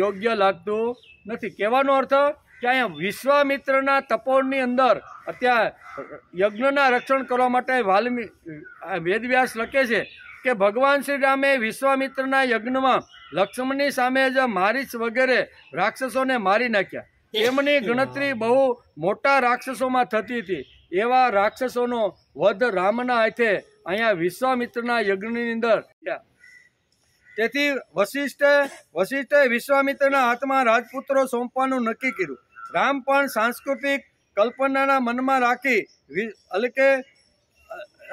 યોગ્ય લાગતું નથી. કહેવાનો અર્થ કે અહીંયા વિશ્વામિત્રના તપોવનની અંદર અત્યારે યજ્ઞના રક્ષણ કરવા માટે વેદવ્યાસ લખે છે કે ભગવાન શ્રી રામે વિશ્વામિત્રના યજ્ઞમાં લક્ષ્મણની સામે જ મારીચ વગેરે રાક્ષસોને મારી નાખ્યા. એમની ગણતરી બહુ મોટા રાક્ષસોમાં થતી હતી. એવા રાક્ષસોનો વધ રામના હાથે અહીંયા વિશ્વામિત્રના યજ્ઞની અંદર. તેથી વશિષ્ઠે વિશ્વામિત્રના હાથમાં રાજપુત્રો સોંપવાનું નક્કી કર્યું. રામ પણ સાંસ્કૃતિક કલ્પનાના મનમાં રાખી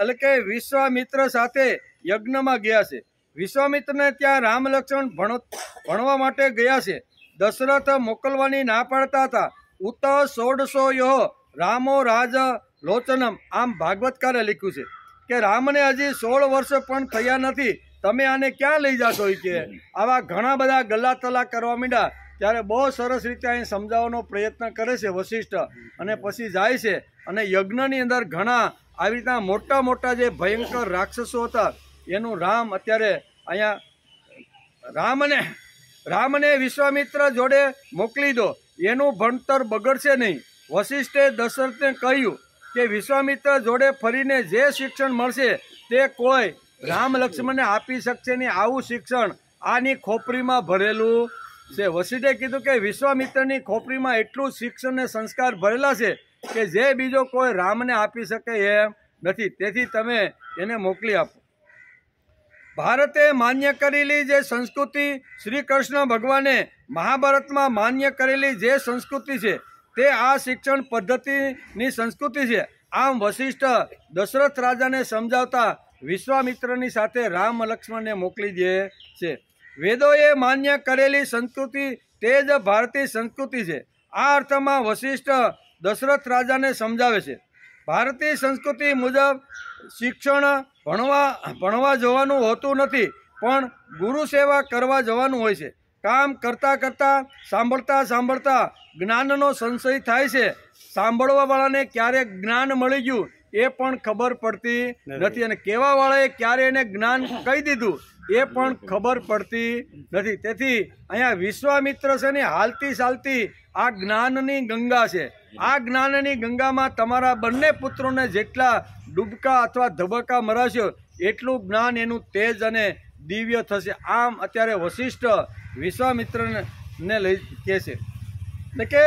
અલકે વિશ્વામિત્ર સાથે યજ્ઞમાં ગયા છે. વિશ્વામિત્રને ત્યાં રામ લક્ષ્મણ ભણવા માટે ગયા છે. દશરથ મોકલવાની ના પાડતા હતા. ઉત 1600 યો રામો રાજ લોચનમ. આમ ભાગવતકારે લખ્યું છે કે રામને હજી 16 વર્ષ પણ થયા નથી, તમે આને ક્યાં લઈ જાશો? કે આવા ઘણા બધા ગલ્લા તલ્લા કરવા માંડ્યા ત્યારે બહુ સરસ રીતે અહીં સમજાવવાનો પ્રયત્ન કરે છે વશિષ્ઠ, અને પછી જાય છે અને યજ્ઞની અંદર ઘણા આવી રીતના મોટા મોટા જે ભયંકર રાક્ષસો હતા એનું રામ અત્યારે અહીંયા રામને વિશ્વામિત્ર જોડે મોકલી દો, એનું ભણતર બગડશે નહીં. વશિષ્ઠે દશરથને કહ્યું કે વિશ્વામિત્ર જોડે ફરીને જે શિક્ષણ મળશે તે કોઈ રામ લક્ષ્મણને આપી શકશે નહીં. આવું શિક્ષણ આની ખોપરીમાં ભરેલું છે. વશિષ્ઠે કીધું કે વિશ્વામિત્રની ખોપરીમાં એટલું શિક્ષણ ને સંસ્કાર ભરેલા છે કે જે બીજો કોઈ રામને આપી શકે એમ નથી. તેથી તમે એને મોકલી આપો. ભારતે માન્ય કરેલી જે સંસ્કૃતિ, શ્રી કૃષ્ણ ભગવાને મહાભારતમાં માન્ય કરેલી જે સંસ્કૃતિ છે તે આ શિક્ષણ પદ્ધતિની સંસ્કૃતિ છે. આમ વશિષ્ઠ દશરથ રાજાને સમજાવતા વિશ્વામિત્રની સાથે રામ લક્ષ્મણને મોકલી દે છે. વેદોએ માન્ય કરેલી સંસ્કૃતિ તે જ ભારતીય સંસ્કૃતિ છે. આ અર્થમાં વશિષ્ઠ દશરથ રાજાને સમજાવે છે. ભારતીય સંસ્કૃતિ મુજબ શિક્ષણ ભણવા જવાનું હોતું નથી, પણ ગુરુ સેવા કરવા જવાનું હોય છે. કામ કરતાં કરતાં સાંભળતા જ્ઞાનનો સંશય થાય છે. સાંભળવાવાળાને ક્યારેક જ્ઞાન મળી ગયું એ પણ ખબર પડતી નથી, અને કહેવાવાળાએ ક્યારે એને જ્ઞાન કહી દીધું એ પણ ખબર પડતી નથી. તેથી અહીંયા વિશ્વામિત્ર છે ને હાલતી ચાલતી આ જ્ઞાનની ગંગા છે. આ જ્ઞાનની ગંગામાં તમારા બંને પુત્રોને જેટલા ડૂબકા અથવા ધબકા મરાશો એટલું જ્ઞાન એનું તેજ અને દિવ્ય થશે. આમ અત્યારે વશિષ્ઠ વિશ્વામિત્રને લઈ કહે છે કે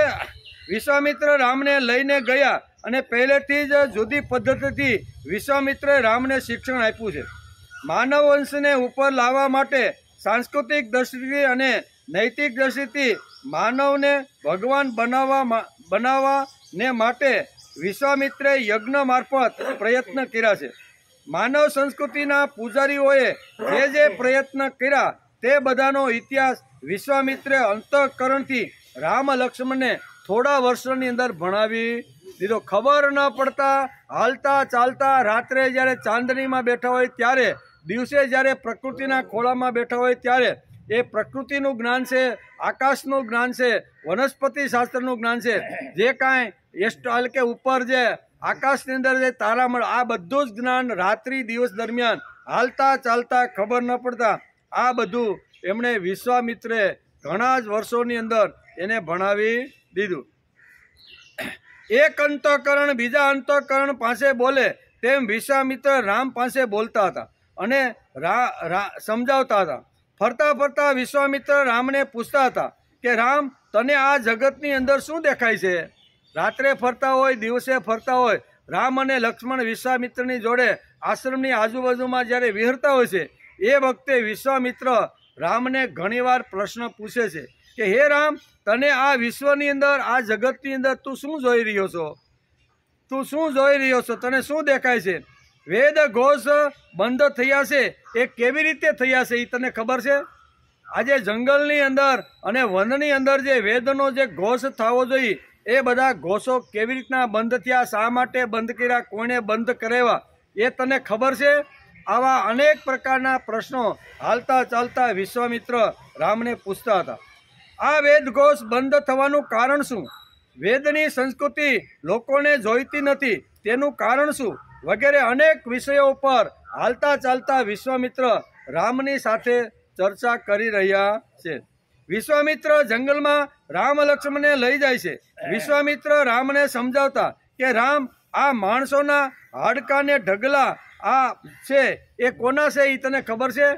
વિશ્વામિત્ર રામને લઈને ગયા અને પહેલેથી જ જુદી પદ્ધતિથી વિશ્વામિત્રે રામને શિક્ષણ આપ્યું છે. માનવ વંશને ઉપર લાવવા માટે સાંસ્કૃતિક દ્રષ્ટિથી અને નૈતિક દ્રષ્ટિથી માનવને ભગવાન બનાવવાને માટે વિશ્વામિત્રે યજ્ઞ મારફત પ્રયત્ન કર્યા છે. માનવ સંસ્કૃતિના પૂજારીઓએ જે પ્રયત્ન કર્યા તે બધાનો ઇતિહાસ વિશ્વામિત્રે અંતઃકરણથી રામ લક્ષ્મણને થોડા વર્ષોની અંદર ભણાવી દીધો. ખબર ન પડતા હાલતા ચાલતા રાત્રે જ્યારે ચાંદનીમાં બેઠા હોય ત્યારે, દિવસે જ્યારે પ્રકૃતિના ખોળામાં બેઠા હોય ત્યારે એ પ્રકૃતિનું જ્ઞાન છે, આકાશનું જ્ઞાન છે, વનસ્પતિ શાસ્ત્રનું જ્ઞાન છે, જે કાંઈ કે ઉપર જે આકાશની અંદર જે તારામંડળ, આ બધું જ જ્ઞાન રાત્રિ દિવસ દરમિયાન હાલતા ચાલતા ખબર ન પડતા આ બધું એમણે વિશ્વામિત્રે ઘણા જ વર્ષોની અંદર એને ભણાવી દીધું. એક અંતઃકરણ બીજા અંતઃકરણ પાસે બોલે તેમ વિશ્વામિત્ર રામ પાસે બોલતા હતા અને સમજાવતા હતા. ફરતા ફરતા વિશ્વામિત્ર રામને પૂછતા હતા કે રામ, તને આ જગતની અંદર શું દેખાય છે? રાત્રે ફરતા હોય, દિવસે ફરતા હોય, રામ અને લક્ષ્મણ વિશ્વામિત્રની જોડે આશ્રમની આજુબાજુમાં જ્યારે વિહરતા હોય છે એ વખતે વિશ્વામિત્ર રામને ઘણીવાર પ્રશ્ન પૂછે છે કે હે રામ, તને આ વિશ્વની અંદર, આ જગતની અંદર તું શું જોઈ રહ્યો છો? તું શું જોઈ રહ્યો છો? તને શું દેખાય છે? વેદ ઘોષ બંધ થયા છે એ કેવી રીતે થયા છે એ તને ખબર છે? આજે જંગલની અંદર અને વનની અંદર જે વેદનો જે ઘોષ થવો જોઈએ એ બધા ઘોષો કેવી રીતના બંધ થયા, શા માટે બંધ કર્યા, કોણે બંધ કરાવ્યા એ તને ખબર છે? આવા અનેક પ્રકારના પ્રશ્નો હાલતા ચાલતા વિશ્વામિત્ર રામને પૂછતા હતા. આ વેદઘોષ બંધ થવાનું કારણ શું? વેદની સંસ્કૃતિ લોકોને જોઈતી નથી, તેનું કારણ શું? વગેરે અનેક વિષયો ઉપર હાલતા ચાલતા વિશ્વામિત્ર રામની સાથે ચર્ચા કરી રહ્યા છે. વિશ્વામિત્ર જંગલમાં રામ લક્ષ્મણને લઈ જાય છે. વિશ્વામિત્ર રામને સમજાવતા કે રામ, આ માણસોના હાડકાને ઢગલા આ છે એ કોના છે એ તને ખબર છે?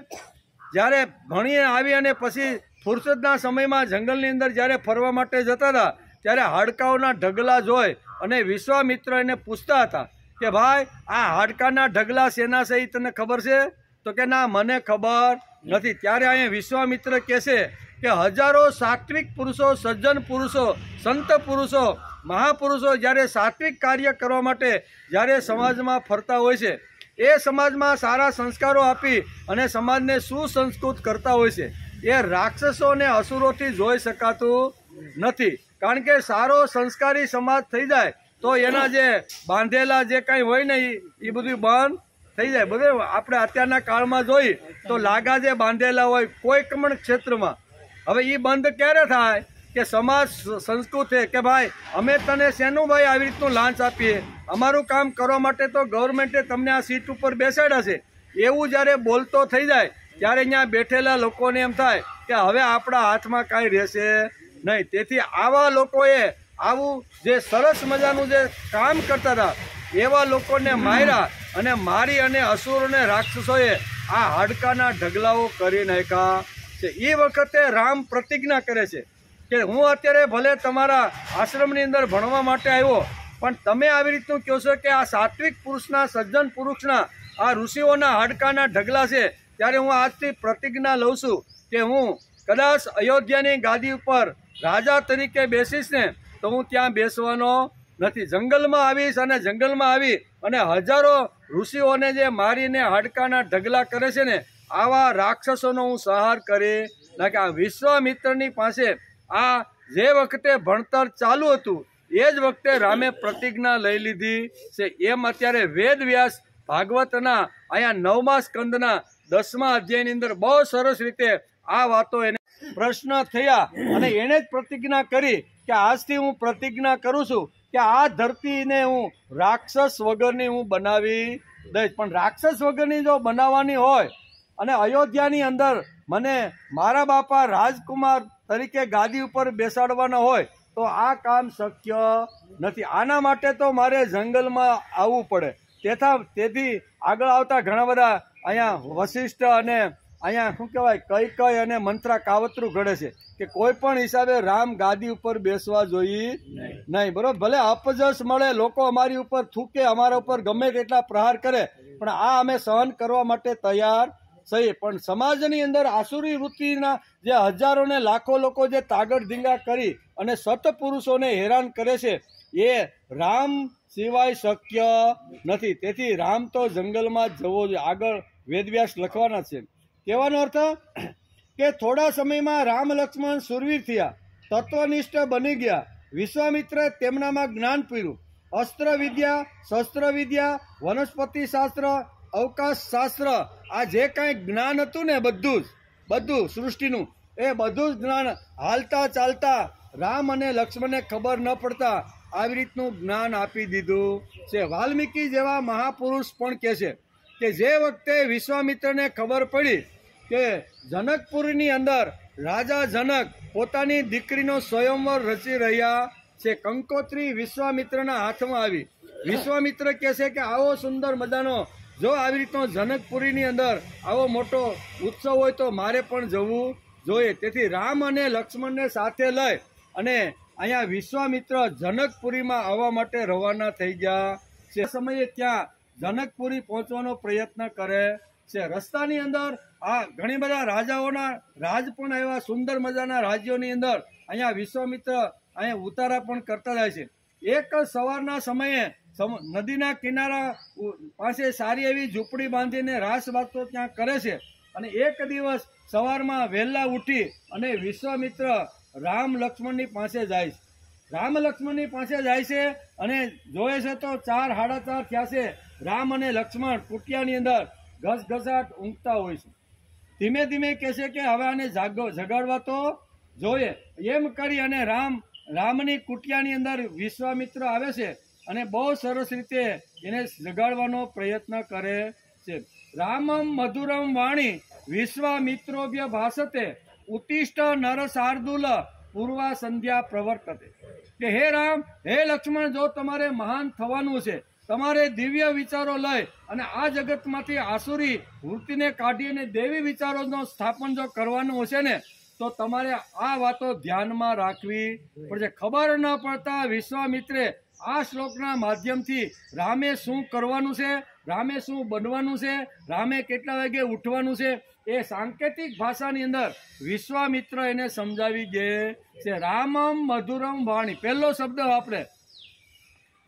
જ્યારે ભણી આવી અને પછી ફુરસદના સમયમાં જંગલની અંદર જ્યારે ફરવા માટે જતા હતા ત્યારે હાડકાઓના ઢગલા જોઈ અને વિશ્વામિત્ર એને પૂછતા હતા કે ભાઈ, આ હાડકાના ઢગલા શેના છે એ તને ખબર છે? તો કે ના, મને ખબર નથી. ત્યારે અહીંયા વિશ્વામિત્ર કહે છે કે હજારો સાત્વિક પુરુષો, સજ્જન પુરુષો, સંત પુરુષો, મહાપુરુષો જ્યારે સાત્વિક કાર્ય કરવા માટે જ્યારે સમાજમાં ફરતા હોય છે, એ સમાજમાં સારા સંસ્કારો આપી અને સમાજને સુસંસ્કૃત કરતા હોય છે. એ રાક્ષસો અને અસુરોથી જોઈ શકાતું નથી. કારણ કે સારો સંસ્કારી સમાજ થઈ જાય તો એના જે બાંધેલા જે કંઈ હોય ને એ બધું બંધ થઈ જાય. બધું આપણે અત્યારના કાળમાં જોઈ તો લાગા જે બાંધેલા હોય કોઈ પણ ક્ષેત્રમાં, હવે એ બંધ ક્યારે થાય કે સમાજ સંસ્કૃત છે કે ભાઈ અમે તને શેનું ભાઈ આવી રીતનું લાંચ આપીએ, અમારું કામ કરવા માટે તો ગવર્મેન્ટે તમને આ સીટ ઉપર બેસાડ્યા છે, એવું જ્યારે બોલતો થઈ જાય ત્યારે અહીંયા બેઠેલા લોકોને એમ થાય કે હવે આપણા હાથમાં કાંઈ રહેશે નહીં. તેથી આવા લોકોએ આવું જે સરસ મજાનું જે કામ કરતા હતા એવા લોકોને માર્યા અને મારી અને અસુરોને રાક્ષસોએ આ હાડકાના ઢગલાઓ કરી નાખ્યા છે. એ વખતે રામ પ્રતિજ્ઞા કરે છે કે હું અત્યારે ભલે તમારા આશ્રમની અંદર ભણવા માટે આવ્યો, પણ તમે આવી રીતનું કહો છો કે આ સાત્વિક પુરુષના, સજ્જન પુરુષના, આ ઋષિઓના હાડકાના ઢગલા છે, ત્યારે હું આજથી પ્રતિજ્ઞા લઉં છું કે હું કદાચ અયોધ્યાની ગાદી ઉપર રાજા તરીકે બેસીશ ને તો હું ત્યાં બેસવાનો નથી. જંગલમાં આવીશ અને જંગલમાં આવી અને હજારો ઋષિઓને જે મારીને હાડકાના ઢગલા કરે છે ને આવા રાક્ષસોનો હું સંહાર કરી નાખે. આ વિશ્વામિત્રની પાસે આ જે વખતે ભણતર ચાલુ હતું એ જ વખતે રામે પ્રતિજ્ઞા લઈ લીધી છે. એમ અત્યારે વેદ વ્યાસ ભાગવતના અહીંયા 9મા સ્કંદના 10મા અધ્યાયની અંદર બહુ સરસ રીતે આ વાતો એને પ્રશ્ન થયા અને એને જ પ્રતિજ્ઞા કરી કે આજથી હું પ્રતિજ્ઞા કરું છું કે આ ધરતીને હું રાક્ષસ વગરની હું બનાવી દઈશ. પણ રાક્ષસ વગરની જો બનાવવાની હોય અને અયોધ્યાની અંદર મને મારા બાપા રાજકુમાર તરીકે ગાદી ઉપર બેસાડવાના હોય તો આ કામ શક્ય નથી. આના માટે તો મારે જંગલમાં આવવું પડે. તેથી આગળ આવતા ઘણા બધા અહીંયા વશિષ્ઠ અને અહીંયા શું કહેવાય કઈ અને મંત્રા કાવતરું ઘડે છે કે કોઈ પણ હિસાબે રામ ગાદી ઉપર બેસવા જોઈએ નહીં. બરોબર, ભલે અપજસ મળે, લોકો અમારી ઉપર થૂકે, અમારા ઉપર ગમે તેટલા પ્રહાર કરે, પણ આ અમે સહન કરવા માટે તૈયાર છીએ. પણ સમાજની અંદર આસુરી વૃત્તિના જે હજારો ને લાખો લોકો જે તાગડ ધીંગા કરી અને સતપુરુષોને હેરાન કરે છે એ રામ સિવાય શક્ય નથી. તેથી રામ તો જંગલમાં જ જવો જોઈએ. આગળ વેદવ્યાસ લખવાના છે. કહેવાનો અર્થ કે થોડા સમયમાં રામ લક્ષ્મણ સુરવીર થયા, તત્વનિષ્ઠ બની ગયા. વિશ્વામિત્રે તેમનામાં જ્ઞાન પીર્યું. અસ્ત્ર વિદ્યા, શસ્ત્ર વિદ્યા, વનસ્પતિ શાસ્ત્ર, અવકાશ શાસ્ત્ર, આ જે કાંઈ જ્ઞાન હતું ને બધું સૃષ્ટિનું, એ બધું જ જ્ઞાન હાલતા ચાલતા રામ અને લક્ષ્મણને ખબર ન પડતા આવી રીતનું જ્ઞાન આપી દીધું છે. વાલ્મીકી જેવા મહાપુરુષ પણ કહે છે કે જે વખતે વિશ્વામિત્રને ખબર પડી કે જનકપુરની અંદર રાજા જનક પોતાની દીકરીનો સ્વયંવર રચી રહ્યા છે, કંકોત્રી વિશ્વામિત્રના હાથમાં આવી. વિશ્વામિત્ર કહે છે કે આવો સુંદર મજાનો, જો આવી રીતનો જનકપુરીની અંદર આવો મોટો ઉત્સવ હોય તો મારે પણ જવું જોઈએ. તેથી રામ અને લક્ષ્મણને સાથે લઈ અને અહીંયા વિશ્વામિત્ર જનકપુરીમાં આવવા માટે રવાના થઈ ગયા છે. સમયે ત્યાં જનકપુરી પહોંચવાનો પ્રયત્ન કરે છે. રસ્તાની અંદર આ ઘણી બધા રાજાઓના રાજ પણ એવા સુંદર મજાના રાજ્યોની અંદર અહીંયા વિશ્વામિત્ર અહીંયા ઉતારા પણ કરતા જાય છે. એક સવારના સમયે નદીના કિનારા પાસે સારી એવી ઝૂંપડી બાંધીને રાસ વાતો ત્યાં કરે છે. અને એક દિવસ સવારમાં વહેલા ઉઠી અને વિશ્વામિત્ર રામ લક્ષ્મણની પાસે જાય છે. રામ લક્ષ્મણની પાસે જાય છે અને જોવે છે તો 4 સાડા 4 થયા છે. રામ અને લક્ષ્મણ કુટિયાની અંદર ઘસઘસાટ ઊંઘતા હોય છે. ધીમે ધીમે કહે છે કે હવે આને જગાડવા તો જોઈએ. એમ કરી અને રામની કુટિયાની અંદર વિશ્વામિત્ર આવે છે અને બહુ સરસ રીતે એને જગાડવાનો પ્રયત્ન કરે છે. રામમ મધુરમ વાણી વિશ્વામિત્રોભ્ય ભાષતે ઉત્તિષ્ઠ નર શાર્દુલ પૂર્વા સંધ્યા પ્રવર્તતે. કે હે રામ, હે લક્ષ્મણ, જો તમારે મહાન થવાનું છે, તમારે દિવ્ય વિચારો લઈ અને આ જગતમાંથી આસુરી વૃત્તિને કાઢી અને દેવી વિચારોનો સ્થાપન જો કરવાનું હશે ને તો તમારે આ વાતો ધ્યાનમાં રાખવી પડશે. ખબર ન પડતા વિશ્વામિત્રે આ શ્લોકના માધ્યમથી રામે શું કરવાનું છે, રામે શું બનવાનું છે, રામે કેટલા વાગે ઉઠવાનું છે, એ સાંકેતિક ભાષાની અંદર વિશ્વામિત્ર એને સમજાવી દે છે. રામમ મધુરમ વાણી, પહેલો શબ્દ આપણે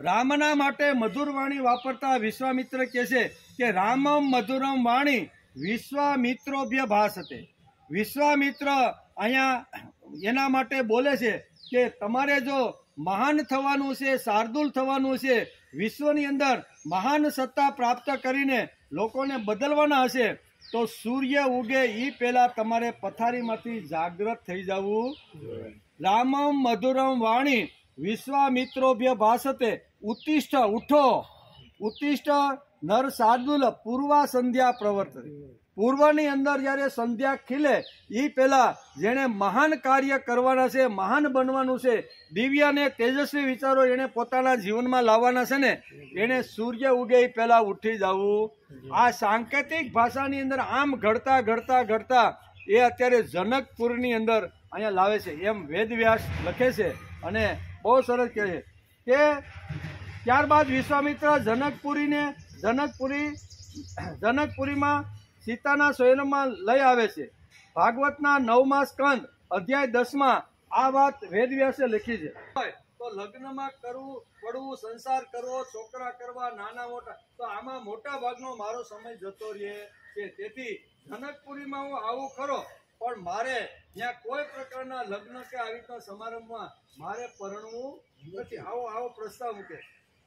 રામના માટે મધુર વાણી વાપરતા વિશ્વામિત્ર કહે છે કે રામમ મધુરમ વાણી વિશ્વામિત્રોભ્ય ભાષતે. વિશ્વામિત્ર અહીંયા એના માટે બોલે છે કે તમારે જો મહાન થવાનું છે, શાર્દુલ થવાનું છે, વિશ્વની અંદર મહાન સત્તા પ્રાપ્ત કરીને લોકોને બદલવાના હશે તો સૂર્ય ઉગે એ પહેલા તમારે પથારીમાંથી જાગૃત થઈ જવું. રામમ મધુરમ વાણી વિશ્વામિત્રોભ્ય ભાષતે ઉત્તિષ્ઠ, ઉઠો, ઉત્તિષ્ઠ નર શાર્દુલ પૂર્વા સંધ્યા પ્રવર્તતે. પૂર્વની અંદર જ્યારે સંધ્યા ખીલે એ પહેલા જેણે મહાન કાર્ય કરવાના છે, મહાન બનવાનું છે, દિવ્ય અને તેજસ્વી વિચારો એને પોતાના જીવનમાં લાવવાના છે ને, એને સૂર્ય ઉગે એ પહેલા ઉઠી જવું. આ સાંકેતિક ભાષાની અંદર આમ ઘડતા ઘડતા ઘડતા એ અત્યારે જનકપુરની અંદર અહીંયા લાવે છે. એમ વેદવ્યાસ લખે છે અને બહુ સરસ કહે છે કે ત્યારબાદ વિશ્વામિત્ર જનકપુરીમાં સીતાના શયનમાં લઈ આવે છે. ભાગવતના 9મા સ્કંદ અધ્યાય 10માં આ વાત વેદવ્યાસે લખી છે. તો લગ્નમાં કરવું, પડવું, સંસાર કરવો, છોકરા કરવા, નાના મોટા, તો આમાં મોટા ભાગનો મારો સમય જતો રહે છે. તેથી જનકપુરીમાં હું આવું ખરો, પણ મારે ત્યાં કોઈ પ્રકારના લગ્ન કે આવી રીતના સમારંભમાં મારે પરણવું નથી. આવો પ્રસ્તાવ મૂકે.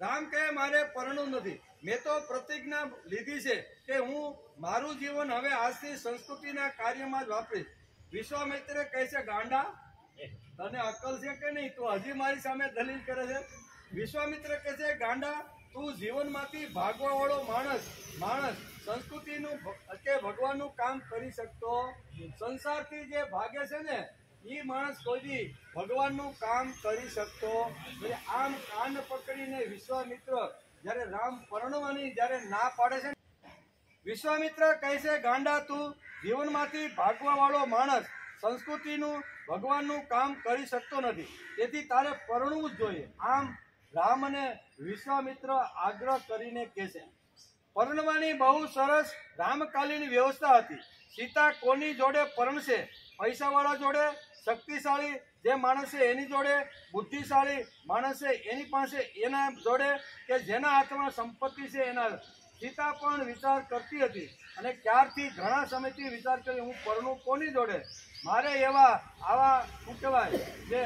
રામ કહે મારે પરણવું નથી. મેં તો પ્રતિજ્ઞા લીધી છે કે હું મારું જીવન હવે આજથી સંસ્કૃતિના કાર્યમાં જ વાપરીશ. વિશ્વામિત્ર કહે છે ગાંડા, તને અક્કલ છે કે નહીં? તું હજી મારી સામે દલીલ કરે છે. વિશ્વામિત્ર કહે છે ગાંડા, તું જીવનમાંથી ભાગવા વાળો માણસ સંસ્કૃતિનું કે ભગવાનનું કામ કરી શકતો. સંસારથી જે ભાગે છે ને એ માણસ કોઈ ભગવાનનું કામ કરી શકતો. આમ કાન પકડીને વિશ્વામિત્ર જયારે રામ પરણવાની જયારે ના પાડે છે વિશ્વામિત્ર કહે છે, ગાંડા તું જીવનમાંથી ભાગવા વાળો માણસ સંસ્કૃતિનું ભગવાનનું કામ કરી શકતો નથી, તેથી તારે પરણવું જ જોઈએ. આમ રામ અને વિશ્વામિત્ર આગ્રહ કરીને કહે છે. પરણવાની બહુ સરસ રામકાલીન વ્યવસ્થા હતી. સીતા કોની જોડે પરણશે? પૈસાવાળા જોડે, શક્તિશાળી જે માણસ છે એની જોડે, બુદ્ધિશાળી માણસ છે એની પાસે, એના જોડે, કે જેના હાથમાં સંપત્તિ છે એના. સીતા પણ વિચાર કરતી હતી અને ક્યારથી ઘણા સમયથી વિચાર કરી, હું પરણું કોની જોડે? મારે આવા શું કહેવાય, જે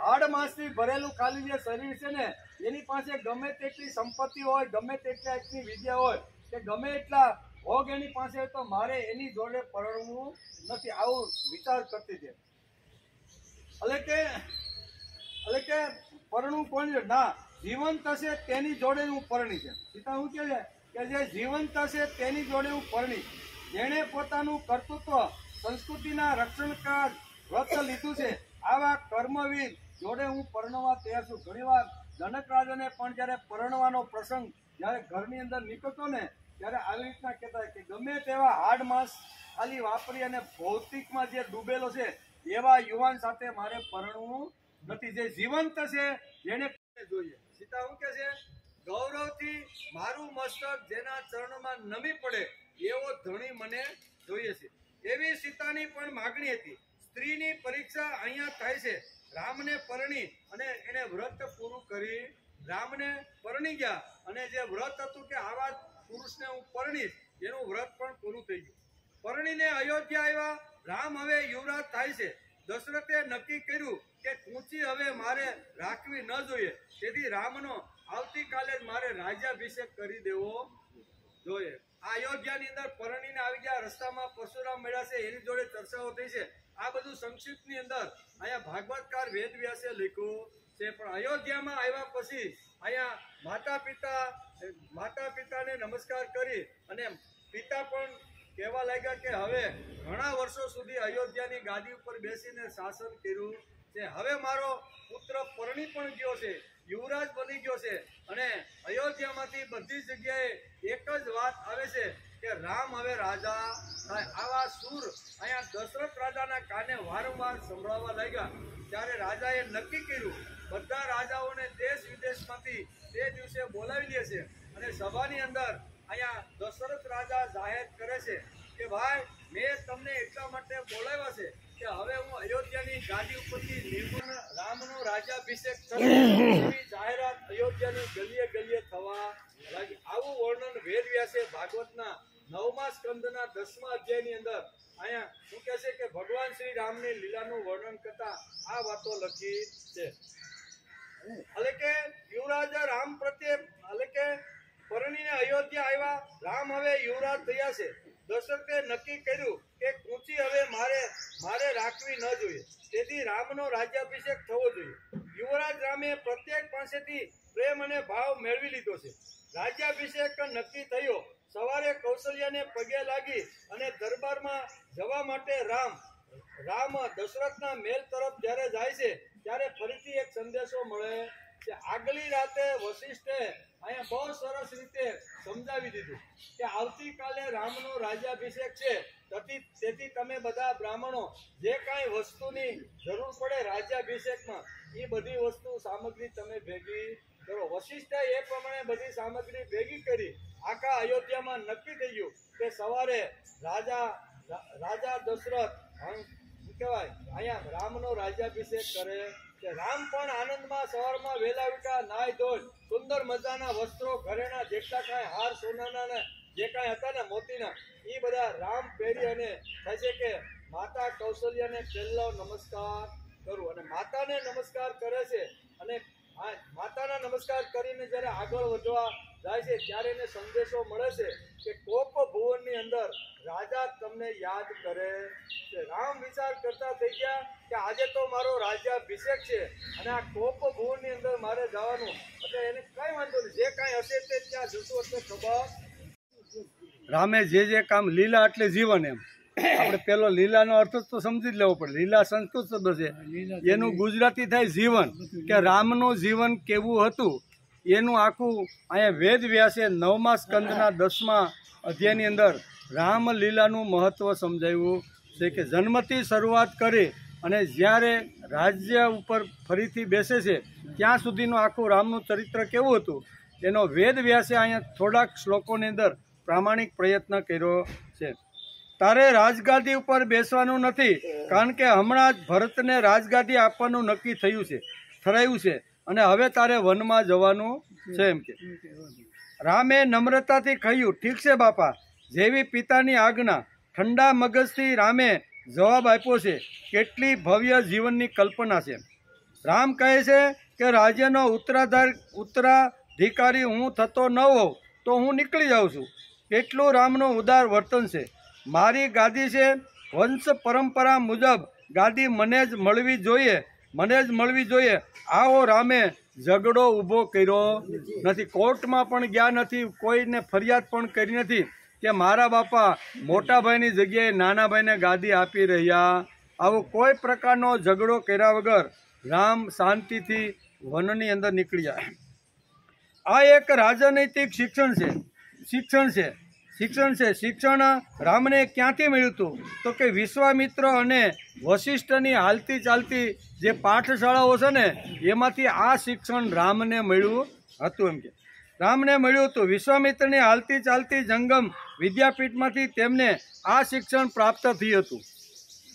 હાડ માંસથી ભરેલું ખાલી જે શરીર છે ને, એની પાસે ગમે તેટલી સંપત્તિ હોય, ગમે તેટલા એટલી વિદ્યા હોય, કે ગમે એટલા ભોગ એની પાસે હોય, તો મારે એની જોડે પરણવું નથી, આવું વિચાર કરતી હતી. એટલે કે પરણવું કોની જોડે? ના, જીવંત હશે તેની જોડે હું પરણી છે. સીતા શું કહે છે કે જે જીવંત હશે તેની જોડે હું પરણી, જેણે પોતાનું કર્તૃત્વ સંસ્કૃતિના રક્ષણકાર વ્રત લીધું છે, આવા કર્મવીર જોડે હું પરણવા તૈયાર છું. ઘણીવાર જનક રાજાને પણ જ્યારે પરણવાનો પ્રસંગ જ્યારે ઘરની અંદર નીકળતો ને, ત્યારે આવી રીતના કહેતા કે ગમે તેવા હાડ માંસ ખાલી વાપરી અને ભૌતિકમાં જે ડૂબેલો છે એવા યુવાન સાથે મારે પરણવું નથી, જે જીવંત છે જેને જોઈએ. સીતા શું કે છે? ગૌરવથી મારું મસ્તક જેના ચરણમાં નમી પડે એવો ધણી મને જોઈએ છે. એવી સીતાની પણ માગણી હતી. સ્ત્રીની પરીક્ષા અહીંયા થાય છે. રામને પરણી અને એને વ્રત પૂરું કરી, રામને પરણી ગયા અને જે વ્રત હતું કે આવા પુરુષને હું પરણીશ, એનું વ્રત પણ પૂરું થઈ ગયું. પરણીને અયોધ્યા આવ્યા. રામ હવે યુવરાજ થાય છે. દશરથે નક્કી કર્યું કે કૂંચી હવે મારે રાખવી ન જોઈએ, તેથી રામનો આવતીકાલે જ મારે રાજ્યાભિષેક કરી દેવો જોઈએ. આ અયોધ્યાની અંદર પરણીને આવી ગયા. રસ્તામાં પરશુરામ મળ્યા છે, એની જોડે ચર્ચાઓ થઈ છે. આ બધું સંક્ષિપ્તની અંદર અહીંયા ભાગવતકાર વેદવ્યાસે લખ્યું છે. પણ અયોધ્યામાં આવ્યા પછી અહીંયા માતા પિતાને નમસ્કાર કરી અને પિતા પણ કહેવા લાગ્યા કે હવે ઘણા વર્ષો સુધી અયોધ્યાની ગાદી ઉપર બેસીને શાસન કર્યું છે, હવે મારો પુત્ર પરણી પણ ગયો છે, યુવરાજ બની ગયો છે, અને અયોધ્યામાંથી બધી જગ્યાએ એક જ વાત આવે છે કે રામ હવે રાજા થાય. આવા સૂર અહીંયા દશરથ રાજાના કાને વારંવાર સંભળાવવા લાગ્યા. ત્યારે રાજાએ નક્કી કર્યું, બધા રાજાઓને દેશ વિદેશમાંથી તે દિવસે બોલાવી લે છે અને સભાની અંદર અહીંયા દશરથ રાજા જાહેર કરે છે કે ભાઈ, મેં તમને એટલા માટે બોલાવ્યા છે કે હવે હું અયોધ્યાની ગાદી ઉપરથી નિર્મળ રામનો રાજ્યાભિષેક એવી જાહેરાત અયોધ્યાની ગલીએ ગલીએ થવા લાગી. આવું વર્ણન વેદવ્યાસે ભાગવતના 9મા સ્કંદના 10મા અધ્યાયની અંદર અહીંયા શું કહે છે કે ભગવાન શ્રી રામની લીલાનું વર્ણન કરતા આ વાતો લખી છે. એટલે કે યુવરાજ રામ પ્રત્યે, એટલે કે પરણીને અયોધ્યા આવ્યા. રામ હવે યુવરાજ થયા છે. દશરથે નક્કી કર્યું કે કૂંચી હવે મારે રાખવી ન જોઈએ, તેથી રામનો રાજ્યાભિષેક થવો જોઈએ. યુવરાજ રામે પ્રત્યેક પાસેથી પ્રેમ અને ભાવ મેળવી લીધો છે. રાજ્યાભિષેક નક્કી થયો. સવારે કૌશલ્યાને પગે લાગી અને દરબારમાં જવા માટે રામ દશરથના મહેલ તરફ જ્યારે જાય છે ત્યારે ફરીથી એક સંદેશો મળે છે. આગલી રાતે વશિષ્ઠે અહીંયા બહુ સરસ રીતે સમજાવી દીધું કે આવતીકાલે રામનો રાજ્યાભિષેક છે, તેથી તમે બધા બ્રાહ્મણો જે કાંઈ વસ્તુની જરૂર પડે રાજ્યાભિષેકમાં, એ બધી વસ્તુ સામગ્રી તમે ભેગી કરો. વશિષ્ઠે એ પ્રમાણે બધી સામગ્રી ભેગી કરી. આખા અયોધ્યામાં નક્કી થઈ ગયું કે સવારે રાજા દશરથ કહેવાય અહીંયા રામનો રાજ્યાભિષેક કરે છે. રામ પણ આનંદમાં સવારમાં વહેલા ઉઠ્યા, નાહી ધોઈ સુંદર મજાના વસ્ત્રો, ઘરેણા જેટલા કાંઈ હાર સોનાના જે કાંઈ હતા ને મોતીના, એ બધા રામ પહેરી અને કહે છે કે માતા કૌશલ્યાને પહેલો નમસ્કાર કરું. અને માતાને નમસ્કાર કરે છે અને માતાના નમસ્કાર કરીને જ્યારે આગળ વધવા જાય છે ત્યારે એને સંદેશો મળે છે કે કોપ ભુવનની અંદર રાજા તમને યાદ કરે છે. રામ વિચાર કરતા થઈ ગયા કે આજે તો મારો રાજ્યાભિષેક છે અને આ કોપ ભુવનની અંદર મારે જવાનું, એટલે એને કઈ વાંધો નહીં, જે કાંઈ હશે તે ત્યાં જશું એટલે ખબર. રામે જે કામ, લીલા એટલે જીવન, એમ આપણે પેલો લીલાનો અર્થ તો સમજી જ લેવો પડે. લીલા સંસ્કૃત શબ્દ છે, એનું ગુજરાતી થાય જીવન, કે રામનું જીવન કેવું હતું એનું આખું અહીંયા વેદ વ્યાસે 9મા સ્કંદના 10મા અધ્યાયની અંદર રામલીલાનું મહત્ત્વ સમજાવ્યું છે કે જન્મથી શરૂઆત કરી અને જ્યારે રાજ્ય ઉપર ફરીથી બેસે છે ત્યાં સુધીનું આખું રામનું ચરિત્ર કેવું હતું એનો વેદ વ્યાસે અહીંયા થોડાક શ્લોકોની અંદર પ્રામાણિક પ્રયત્ન કર્યો છે. તારે રાજગાદી ઉપર બેસવાનું નથી, કારણ કે હમણાં જ ભરતને રાજગાદી આપવાનું નક્કી થયું છે અને હવે તારે વનમાં જવાનું છે એમ કે. રામે નમ્રતાથી કહ્યું, ઠીક છે બાપા, જેવી પિતાની આજ્ઞા. ઠંડા મગજથી રામે જવાબ આપ્યો છે. કેટલી ભવ્ય જીવનની કલ્પના છે. રામ કહે છે કે રાજ્યનો ઉત્તરાધિકારી હું થતો ન હોઉં તો હું નીકળી જાઉં છું. કેટલું રામનું ઉદાર વર્તન છે. મારી ગાદી છે, વંશ પરંપરા મુજબ ગાદી મને જ મળવી જોઈએ. આવો રામે ઝઘડો ઊભો કર્યો નથી, કોર્ટમાં પણ ગયા નથી, કોઈને ફરિયાદ પણ કરી નથી કે મારા બાપા મોટા ભાઈની જગ્યાએ નાના ભાઈને ગાદી આપી રહ્યા. આવો કોઈ પ્રકારનો ઝઘડો કર્યા વગર રામ શાંતિથી વનની અંદર નીકળી જાય. આ એક રાજનૈતિક શિક્ષણ રામને ક્યાંથી મળ્યું હતું તો કે વિશ્વામિત્ર અને વશિષ્ઠની હાલતી ચાલતી જે પાઠશાળાઓ છે ને એમાંથી આ શિક્ષણ રામને મળ્યું હતું એમ કે. રામને મળ્યું હતું વિશ્વામિત્રની હાલતી ચાલતી જંગમ વિદ્યાપીઠમાંથી તેમને આ શિક્ષણ પ્રાપ્ત થયું હતું.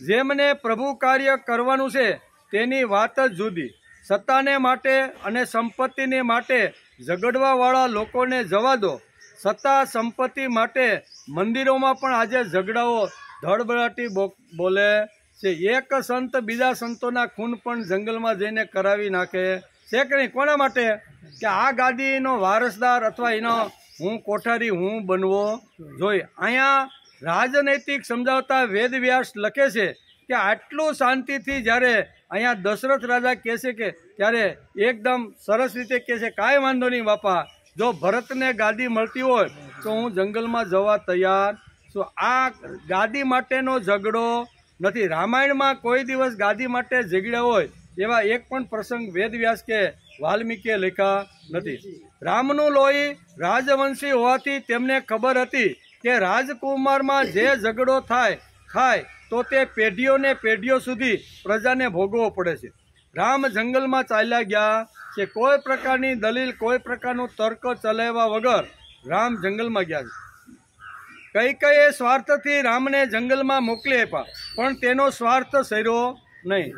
જેમને પ્રભુ કાર્ય કરવાનું છે તેની વાત જ જુદી. સત્તાને માટે અને સંપત્તિને માટે ઝઘડવાવાળા લોકોને જવા દો. સત્તા સંપત્તિ માટે મંદિરોમાં પણ આજે ઝઘડાઓ ધડબડાટી બોલે છે. એક સંત બીજા સંતોના ખૂન પણ જંગલમાં જઈને કરાવી નાખે છે કે નહીં? કોના માટે? કે આ ગાદીનો વારસદાર અથવા એનો હું કોઠારી હું બનવો જોઈએ. અહીંયા રાજનૈતિક સમજાવતા વેદવ્યાસ લખે છે કે આટલું શાંતિથી જ્યારે અહીંયા દશરથ રાજા કહે છે કે ત્યારે એકદમ સરસ રીતે કહે છે, કાંઈ વાંધો નહીં બાપા, જો ભરતને ગાદી મળતી હોય તો હું જંગલમાં જવા તૈયાર છું. આ ગાદી માટેનો ઝઘડો નથી. રામાયણમાં કોઈ દિવસ ગાદી માટે ઝઘડ્યા હોય એવા એક પણ પ્રસંગ વેદવ્યાસ કે વાલ્મીકીએ લખ્યા નથી. રામનું લોહી રાજવંશી હોવાથી તેમને ખબર હતી કે રાજકુમારમાં જે ઝઘડો થાય તો તે પેઢીઓ સુધી પ્રજાને ભોગવવો પડે છે. રામ જંગલમાં ચાલ્યા ગયા છે. કોઈ પ્રકારની દલીલ, કોઈ પ્રકારનું તર્ક ચલાવ્યા વગર રામ જંગલમાં ગયા છે. કઈ સ્વાર્થથી રામને જંગલમાં મોકલી આપ્યા, પણ તેનો સ્વાર્થ સર્યો નહીં.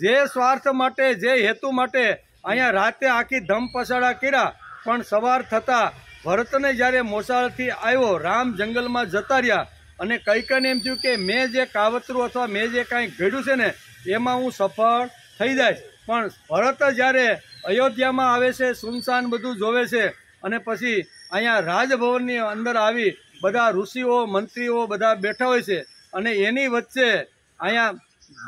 જે સ્વાર્થ માટે, જે હેતુ માટે અહીંયા રાતે આખી ધમપછાડા કર્યા, પણ સવાર થતાં ભરતને જ્યારે મોસાળથી આવ્યો, રામ જંગલમાં જતા રહ્યા અને કઈકને એમ થયું કે મેં જે કાવતરું અથવા મેં જે કાંઈ ઘડ્યું છે ને એમાં હું સફળ થઈ જાય. પણ ભરત જ્યારે અયોધ્યામાં આવે છે, સુનસાન બધું જોવે છે અને પછી અહીંયા રાજભવનની અંદર આવી બધા ઋષિઓ મંત્રીઓ બધા બેઠા હોય છે અને એની વચ્ચે અહીંયા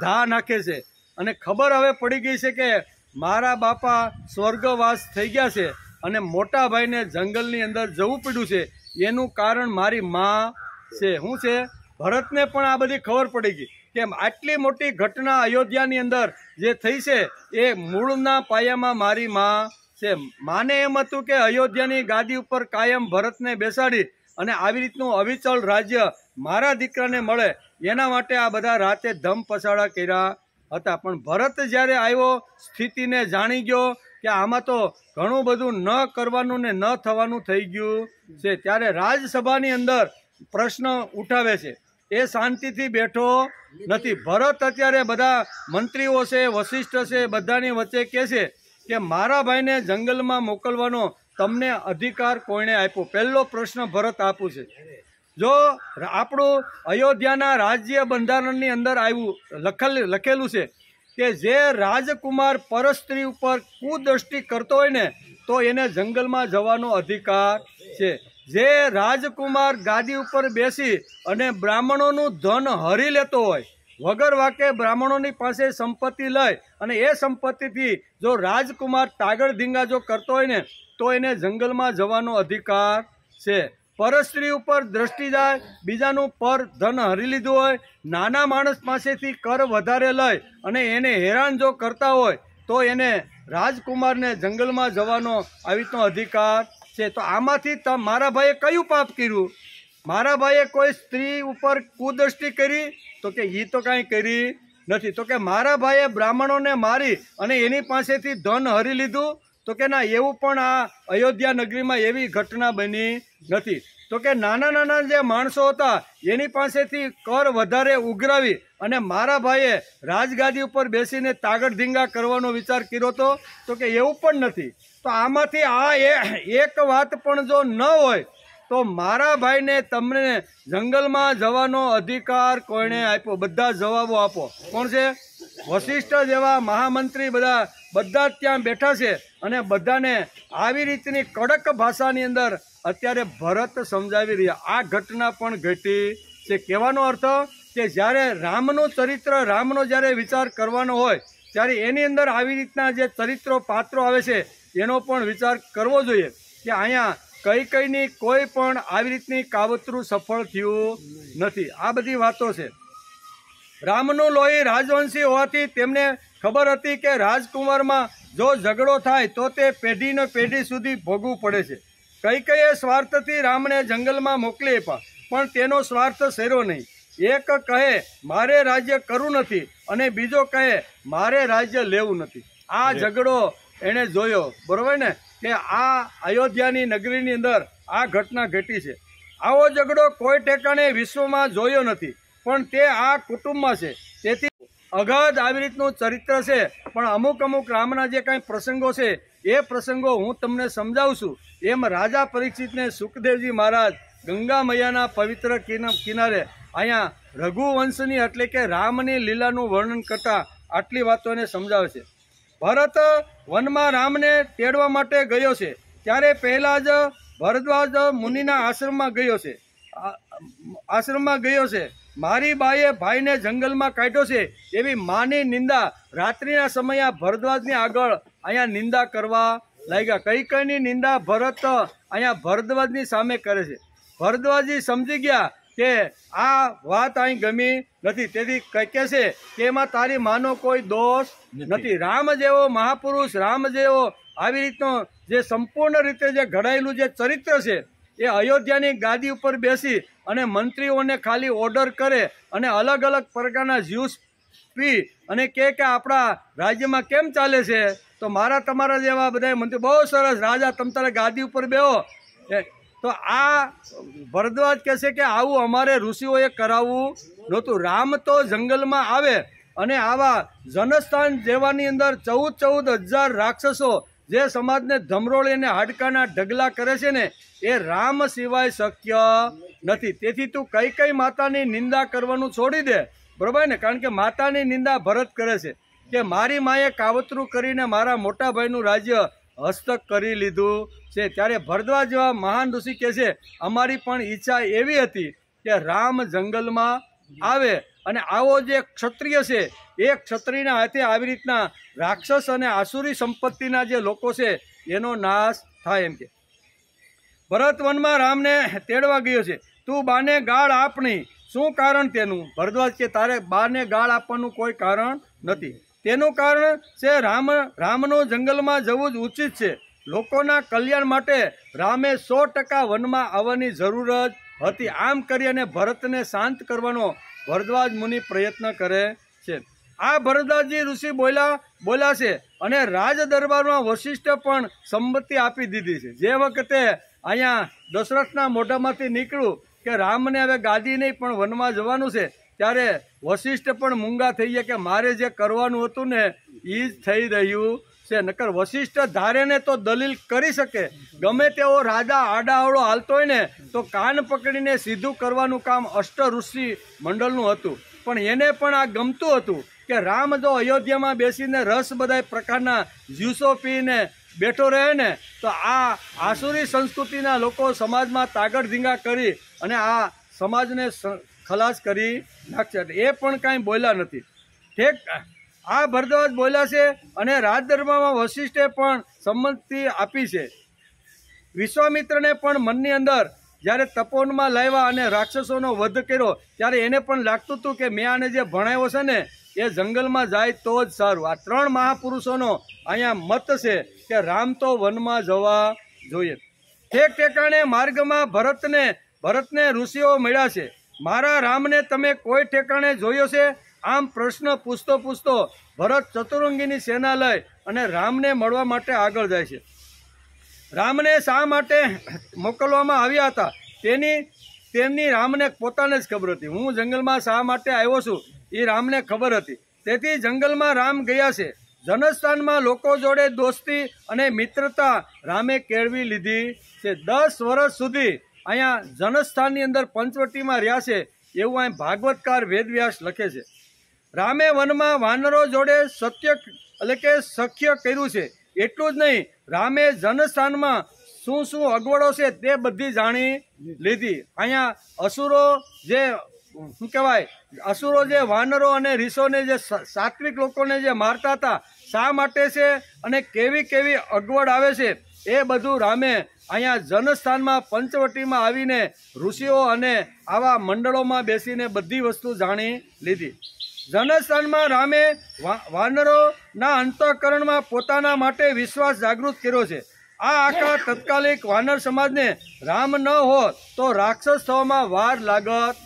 ધા નાખે છે અને ખબર હવે પડી ગઈ છે કે મારા બાપા સ્વર્ગવાસ થઈ ગયા છે અને મોટા ભાઈને જંગલની અંદર જવું પડ્યું છે. એનું કારણ મારી માં છે. શું છે? ભરતને પણ આ બધી ખબર પડી ગઈ કે આટલી મોટી ઘટના અયોધ્યાની અંદર જે થઈ છે એ મૂળના પાયામાં મારી માં છે. માને એમ હતું કે અયોધ્યાની ગાદી ઉપર કાયમ ભરતને બેસાડી અને આવી રીતનું અવિચળ રાજ્ય મારા દીકરાને મળે એના માટે આ બધા રાતે ધમ પછાડા કર્યા હતા. પણ ભરત જ્યારે આવ્યો, સ્થિતિને જાણી ગયો કે આમાં તો ઘણું બધું ન કરવાનું ને ન થવાનું થઈ ગયું છે, ત્યારે રાજસભાની અંદર પ્રશ્ન ઉઠાવે છે. એ શાંતિથી બેઠો નથી. ભરત અત્યારે બધા મંત્રીઓ છે, વશિષ્ઠ છે, બધાની વચ્ચે કહે છે કે મારા ભાઈને જંગલમાં મોકલવાનો તમને અધિકાર કોણે આપ્યો? પહેલો પ્રશ્ન ભરત આપું છે. જો આપણું અયોધ્યાના રાજ્ય બંધારણની અંદર લખેલું છે કે જે રાજકુમાર પરસ્ત્રી ઉપર કુદ્રષ્ટિ કરતો હોય ને તો એને જંગલમાં જવાનો અધિકાર છે. જે રાજકુમાર ગાદી ઉપર બેસી અને બ્રાહ્મણોનું ધન હરી લેતો હોય, વગર વાકે બ્રાહ્મણોની પાસે સંપત્તિ લઈ અને એ સંપત્તિથી જો રાજકુમાર તાગડ ધીંગા જો કરતો હોય ને તો એને જંગલમાં જવાનો અધિકાર છે. પરસ્ત્રી ઉપર દ્રષ્ટિ જાય, બીજાનું પર ધન હરી લીધું હોય, નાના માણસ પાસેથી કર વધારે લઈ અને એને હેરાન જો કરતા હોય તો એને રાજકુમારને જંગલમાં જવાનો આવી રીતનો અધિકાર છે. તો આમાંથી મારા ભાઈએ કયું પાપ કર્યું? મારા ભાઈએ કોઈ સ્ત્રી ઉપર કુદ્રષ્ટિ કરી? તો કે એ તો કાંઈ કરી નથી. તો કે મારા ભાઈએ બ્રાહ્મણોને મારી અને એની પાસેથી ધન હરી લીધું? તો કે ના, એવું પણ આ અયોધ્યા નગરીમાં એવી ઘટના બની નથી. તો કે નાના નાના જે માણસો હતા એની પાસેથી કર વધારે ઉઘરાવી અને મારા ભાઈએ રાજગાદી ઉપર બેસીને તાગડ ધીંગા કરવાનો વિચાર કર્યો હતો? તો કે એવું પણ નથી. તો આમાંથી આ એક વાત પણ જો ન હોય તો મારા ભાઈને તમને જંગલમાં જવાનો અધિકાર કોણે આપ્યો? બધા જવાબો આપો. કોણ છે? વશિષ્ઠ જેવા મહામંત્રી બધા ત્યાં બેઠા છે અને બધાને આવી રીતની કડક ભાષાની અંદર અત્યારે ભરત સમજાવી રહ્યા. આ ઘટના પણ ઘટી છે. કહેવાનો અર્થ કે જ્યારે રામનું ચરિત્ર, રામનો જ્યારે વિચાર કરવાનો હોય ત્યારે એની અંદર આવી રીતના જે ચરિત્રો પાત્રો આવે છે એનો પણ વિચાર કરવો જોઈએ કે અહીંયા કઈની કોઈ પણ આવી રીતની કાવતરું સફળ થયું નથી. આ બધી વાતો છે. રામનું લોહી રાજવંશી હોવાથી તેમને ખબર હતી કે રાજકુમારમાં જો ઝઘડો થાય તો તે પેઢીને પેઢી સુધી ભોગવું પડે છે. કઈએ સ્વાર્થથી રામને જંગલમાં મોકલી આપ્યા, પણ તેનો સ્વાર્થ સેરો નહીં. એક કહે મારે રાજ્ય કરવું નથી અને બીજો કહે મારે રાજ્ય લેવું નથી. આ ઝઘડો એણે જોયો, બરોબર ને, કે આ અયોધ્યાની નગરીની અંદર આ ઘટના ઘટી છે. આવો ઝઘડો કોઈ ઠેકાણે વિશ્વમાં જોયો નથી, પણ તે આ કુટુંબમાં છે. તેથી અગાધ આવી રીતનું ચરિત્ર છે. પણ અમુક રામના જે કાંઈ પ્રસંગો છે એ પ્રસંગો હું તમને સમજાવું છું. એમ રાજા પરીક્ષિતને સુખદેવજી મહારાજ ગંગા મૈયાના પવિત્ર કિનારે અહીંયા રઘુવંશની એટલે કે રામની લીલાનું વર્ણન કરતા આટલી વાતો એને સમજાવે છે. ભરત વનમાં રામને તેડવા માટે ગયો છે ત્યારે પહેલા જ ભરદ્વાજ મુનિના આશ્રમમાં ગયો છે. મારી બાએ ભાઈને જંગલમાં કાઢ્યો છે એવી માની નિંદા રાત્રિના સમયે ભરદ્વાજની આગળ અહીંયા નિંદા કરવા લાગ્યા. કઈની નિંદા ભરત અહીંયા ભરદ્વાજની સામે કરે છે. ભરદ્વાજી સમજી ગયા કે આ વાત અહીં ગમી નથી. તેથી કહે છે કે એમાં તારી માનો કોઈ દોષ નથી. રામ જેવો મહાપુરુષ, રામ જેવો આવી રીતનો જે સંપૂર્ણ રીતે જે ઘડાયેલું જે ચરિત્ર છે એ અયોધ્યાની ગાદી ઉપર બેસી અને મંત્રીઓને ખાલી ઓર્ડર કરે અને અલગ અલગ પ્રકારના જ્યુસ પી અને કે આપણા રાજ્યમાં કેમ ચાલે છે. તો મારા તમારા જેવા બધા મંત્રી બહુ સરસ રાજા, તમ તારે ગાદી ઉપર બેહો. તો આ ભરદ્વાજ કહે છે કે આવું અમારે ઋષિઓએ કરાવવું નહોતું. રામ તો જંગલમાં આવે અને આવા જનસ્થાન જેવાની અંદર 14,000 રાક્ષસો જે સમાજને ધમરોળીને હાડકાના ઢગલા કરે છે ને એ રામ સિવાય શક્ય નથી. તેથી તું કઈ માતાની નિંદા કરવાનું છોડી દે, બરોબર ને. કારણ કે માતાની નિંદા ભરત કરે છે કે મારી માએ કાવતરું કરીને મારા મોટા ભાઈનું રાજ્ય હસ્તક કરી લીધું છે. ત્યારે ભરદ્વાજ જેવા મહાન ઋષિ કહે છે અમારી પણ ઈચ્છા એવી હતી કે રામ જંગલમાં આવે અને આવો જે ક્ષત્રિય છે એ ક્ષત્રિયના હાથે આવી રીતના રાક્ષસ અને આસુરી સંપત્તિના જે લોકો છે એનો નાશ થાય. એમ કે ભરત વનમાં રામને તેડવા ગયો છે. તું બાને ગાળ આપ નહીં. શું કારણ તેનું? ભરદ્વાજ કે તારે બાને ગાળ આપવાનું કોઈ કારણ નથી. તેનું કારણ છે રામનું જંગલમાં જવું જ ઉચિત છે. લોકોના કલ્યાણ માટે રામે 100% વનમાં આવવાની જરૂર જ હતી. આમ કરી અને ભરતને શાંત કરવાનો ભરદ્વાજ મુનિ પ્રયત્ન કરે છે. આ ભરદ્વાજી ઋષિ બોલ્યા છે અને રાજ દરબારમાં વશિષ્ઠ પણ સંમતિ આપી દીધી છે. જે વખતે અહીંયા દશરથના મોઢામાંથી નીકળ્યું કે રામને હવે ગાદી નહીં પણ વનમાં જવાનું છે ત્યારે વશિષ્ઠ પણ મૂંગા થઈ ગયા કે મારે જે કરવાનું હતું ને એ જ થઈ રહ્યું છે. નકર વશિષ્ઠ ધારે ને તો દલીલ કરી શકે. ગમે તેવો રાજા આડાઅવળો હાલતો હોય ને તો કાન પકડીને સીધું કરવાનું કામ અષ્ટ ઋષિ મંડળનું હતું. પણ એને પણ આ ગમતું હતું કે રામ જો અયોધ્યામાં બેસીને રસ બધા પ્રકારના જ્યુસો પીને બેઠો રહે ને તો આ આસુરી સંસ્કૃતિના લોકો સમાજમાં તાગડ ધીંગા કરી અને આ સમાજને ખલાસ કરી નાખશે. એ પણ કાંઈ બોલ્યા નથી. ઠીક, આ ભરદ્વાજ બોલ્યા છે અને રાજદરબારમાં વશિષ્ઠે પણ સંમતિ આપી છે. વિશ્વામિત્રને પણ મનની અંદર જ્યારે તપોવનમાં લાવ્યા અને રાક્ષસોનો વધ કર્યો ત્યારે એને પણ લાગતું હતું કે મેં આને જે ભણાવ્યો છે ને એ જંગલમાં જાય તો જ સારું. આ 3 મહાપુરુષોનો અહીંયા મત છે કે રામ તો વનમાં જવા જોઈએ. ઠેક ઠેકાણે માર્ગમાં ભરતને ઋષિઓ મળ્યા છે. મારા રામને તમે કોઈ ઠેકાણે જોયો છે? આમ પ્રશ્ન પૂછતો ભરત ચતુરંગીની સેના લઈ અને રામને મળવા માટે આગળ જાય છે. રામને શા માટે મોકલવામાં આવ્યા હતા તેમની રામને પોતાને જ ખબર હતી. હું જંગલમાં શા માટે આવ્યો છું એ રામને ખબર હતી. તેથી જંગલમાં રામ ગયા છે. જનસ્થાનમાં લોકો જોડે દોસ્તી અને મિત્રતા રામે કેળવી લીધી છે. 10 વર્ષ સુધી અહીંયા જનસ્થાનની અંદર પંચવટીમાં રહ્યા છે એવું અહીં ભાગવતકાર વેદવ્યાસ લખે છે. રામે વનમાં વાનરો જોડે સખ્ય કર્યું છે. એટલું જ નહીં, રામે જનસ્થાનમાં શું અગવડો છે તે બધી જાણી લીધી. અહીંયા અસુરો જે વાનરો અને રીસોને જે સાત્વિક લોકોને જે મારતા હતા શા માટે છે અને કેવી અગવડ આવે છે એ બધું રામે અહીંયા જનસ્થાનમાં પંચવટીમાં આવીને ઋષિઓ અને આવા મંડળોમાં બેસીને બધી વસ્તુ જાણી લીધી. જનસ્થાનમાં રામે વાનરોના અંતઃકરણમાં પોતાના માટે વિશ્વાસ જાગૃત કર્યો છે. આ આખા તત્કાલિક વાનર સમાજને રામ ન હોત તો રાક્ષસ થવામાં વાર લાગત.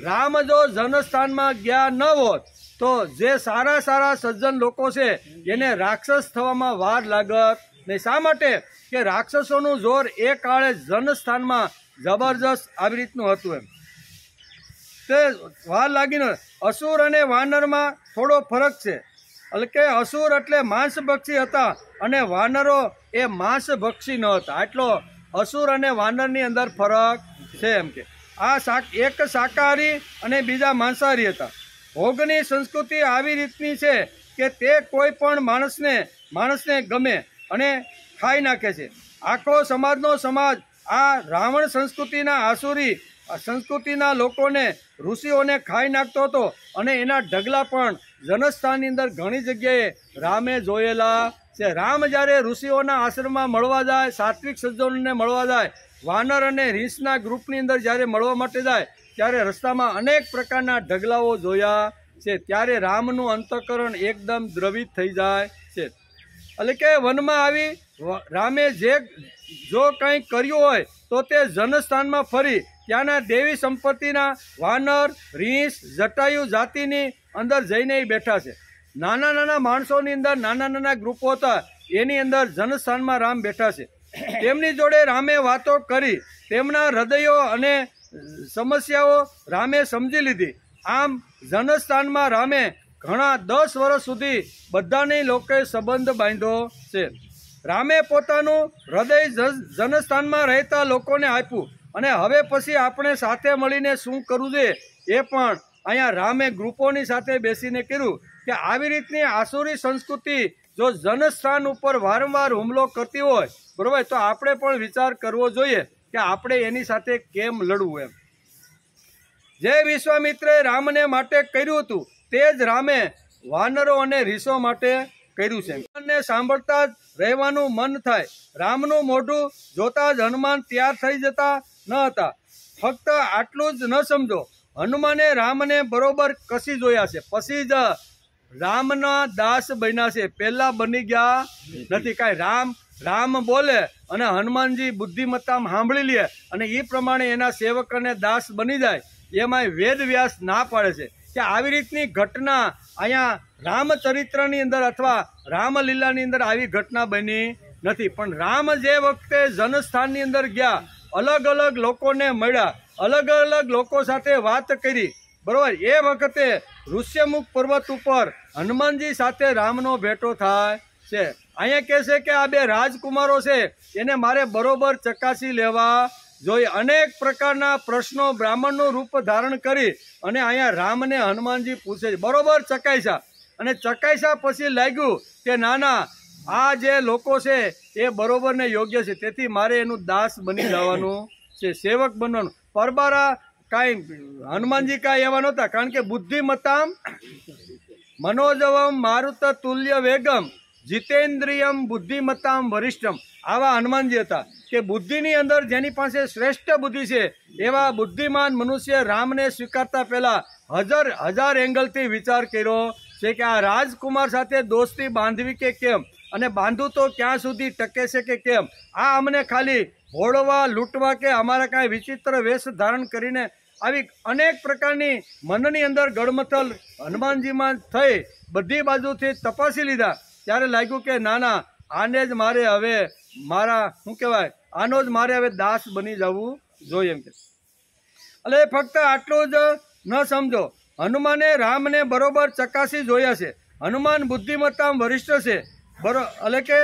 રામ જો જનસ્થાનમાં ગયા ન હોત તો જે સારા સજ્જન લોકો છે એને રાક્ષસ થવામાં વાર લાગત નહીં. શા માટે કે રાક્ષસોનું જોર એ કાળે જનસ્થાનમાં જબરજસ્ત આવી રીતનું હતું. એમ તે વાર લાગીને અસુર અને વાનરમાં થોડો ફરક છે. એટલે કે અસુર એટલે માંસભક્ષી હતા અને વાનરો એ માંસભક્ષી ન હતા. આટલો અસુર અને વાનરની અંદર ફરક છે. એમ કે આ એક શાકાહારી અને બીજા માંસાહારી હતા. ભોગની સંસ્કૃતિ આવી રીતની છે કે તે કોઈ પણ માણસને ગમે અને ખાઈ નાખે છે. આખો સમાજ આ રાવણ સંસ્કૃતિના આસુરી સંસ્કૃતિના લોકોને ઋષિઓને ખાઈ નાખતો હતો અને એના ઢગલા પણ જનસ્થાનની અંદર ઘણી જગ્યાએ રામે જોયેલા છે. રામ જ્યારે ઋષિઓના આશ્રમમાં મળવા જાય, સાત્વિક સજ્જનોને મળવા જાય, વાનર અને રીંછના ગ્રુપની અંદર જ્યારે મળવા માટે જાય ત્યારે રસ્તામાં અનેક પ્રકારના ઢગલાઓ જોયા છે. ત્યારે રામનું અંતઃકરણ એકદમ દ્રવિત થઈ જાય છે. એટલે કે વનમાં આવી રામે જો કંઈ કર્યું હોય તો તે જનસ્થાનમાં ફરી ત્યાંના દેવી સંપત્તિના વાનર, રીંછ, જટાયુ જાતિની અંદર જઈને બેઠા છે. નાના માણસોની અંદર નાના ગ્રુપો હતા એની અંદર જનસ્થાનમાં રામ બેઠા છે. તેમની જોડે રામે વાતો કરી તેમના હૃદયો અને સમસ્યાઓ રામે સમજી લીધી. આમ જનસ્થાનમાં રામે ઘણા 10 વર્ષ સુધી બધાની લોકોએ સંબંધ બાંધ્યો છે. રામે પોતાનું હૃદય જનસ્થાનમાં રહેતા લોકોને આપ્યું અને હવે પછી આપણે સાથે મળીને શું કરવું છે એ પણ અહીંયા રામે ગ્રુપોની સાથે બેસીને કર્યું કે આવી રીતની આસુરી સંસ્કૃતિ જો જનસ્થાન ઉપર વારંવાર હુમલો કરતી હોય, બરોબર, તો આપણે પણ વિચાર કરવો જોઈએ કે આપણે એની સાથે કેમ લડવું. એમ જે વિશ્વામિત્રે રામને માટે કર્યું હતું તે જ રામે વાનરો અને રીસો માટે કર્યું છે. હનુમાનને સાંભળતા જ રહેવાનું મન થાય. રામનું મોઢું જોતા જ હનુમાન તૈયાર થઈ જતા ન હતા. ફક્ત આટલું જ ન સમજો, હનુમાને રામને બરોબર કસી જોયા છે, પછી જ રામના દાસ બન્યા છે. પહેલા બની ગયા નથી. કાંઈ રામ બોલે અને હનુમાનજી બુદ્ધિમત્તા સાંભળી લે અને એ પ્રમાણે એના સેવક અને દાસ બની જાય. એમાં વેદ વ્યાસ ના પાડે છે કે આવી રીતની ઘટના અહીંયા રામચરિત્રની અંદર અથવા રામલીલાની અંદર આવી ઘટના બની નથી. પણ રામ જે વખતે જનસ્થાનની અંદર ગયા, અલગ અલગ લોકોને મળ્યા, અલગ અલગ લોકો સાથે વાત કરી, બરોબર, એ વખતે ઋષ્યમુખ પર્વત ઉપર હનુમાનજી સાથે રામનો ભેટો થાય છે. અહીંયા કહે છે કે આ 2 રાજકુમારો છે એને મારે બરોબર ચકાસી લેવા જોઈએ. અનેક પ્રકારના પ્રશ્નો બ્રાહ્મણનું રૂપ ધારણ કરી અને અહીંયા રામને હનુમાનજી પૂછે છે. બરોબર ચકાસ્યા અને ચકાસ્યા પછી લાગ્યું કે ના આ જે લોકો છે એ બરોબર ને યોગ્ય છે, તેથી મારે એનું દાસ બની જવાનું છે, સેવક બનવાનું. પરબારા કાંઈ હનુમાનજી કાંઈ એવા નહોતા, કારણ કે બુદ્ધિમત્તામ મનોજવમ મારુત તુલ્ય વેગમ જીતેન્દ્રિયમ બુદ્ધિમત્તામ વરિષ્ઠમ. આવા હનુમાનજી હતા કે બુદ્ધિની અંદર જેની પાસે શ્રેષ્ઠ બુદ્ધિ છે એવા બુદ્ધિમાન મનુષ્ય રામને સ્વીકારતા પહેલા હજાર એંગલથી વિચાર કર્યો છે કે આ રાજકુમાર સાથે દોસ્તી બાંધવી કે કેમ, અને બાંધવું તો ક્યાં સુધી ટકે છે કે કેમ. આ અમને ખાલી ભોળવા લૂંટવા કે અમારા કાંઈ વિચિત્ર વેશ ધારણ કરીને આવી અનેક પ્રકારની મનની અંદર ગડમથલ હનુમાનજીમાં થઈ બધી બાજુથી તપાસી લીધા. ત્યારે લાગ્યું કે ના ના, આને જ મારે હવે શું કહેવાય, આનો જ મારે હવે દાસ બની જવું જોઈએ એમ કે. એટલે ફક્ત આટલું જ ન સમજો, હનુમાને રામને બરોબર ચકાસી જોયા છે. હનુમાન બુદ્ધિમત્તામાં વરિષ્ઠ છે, એટલે કે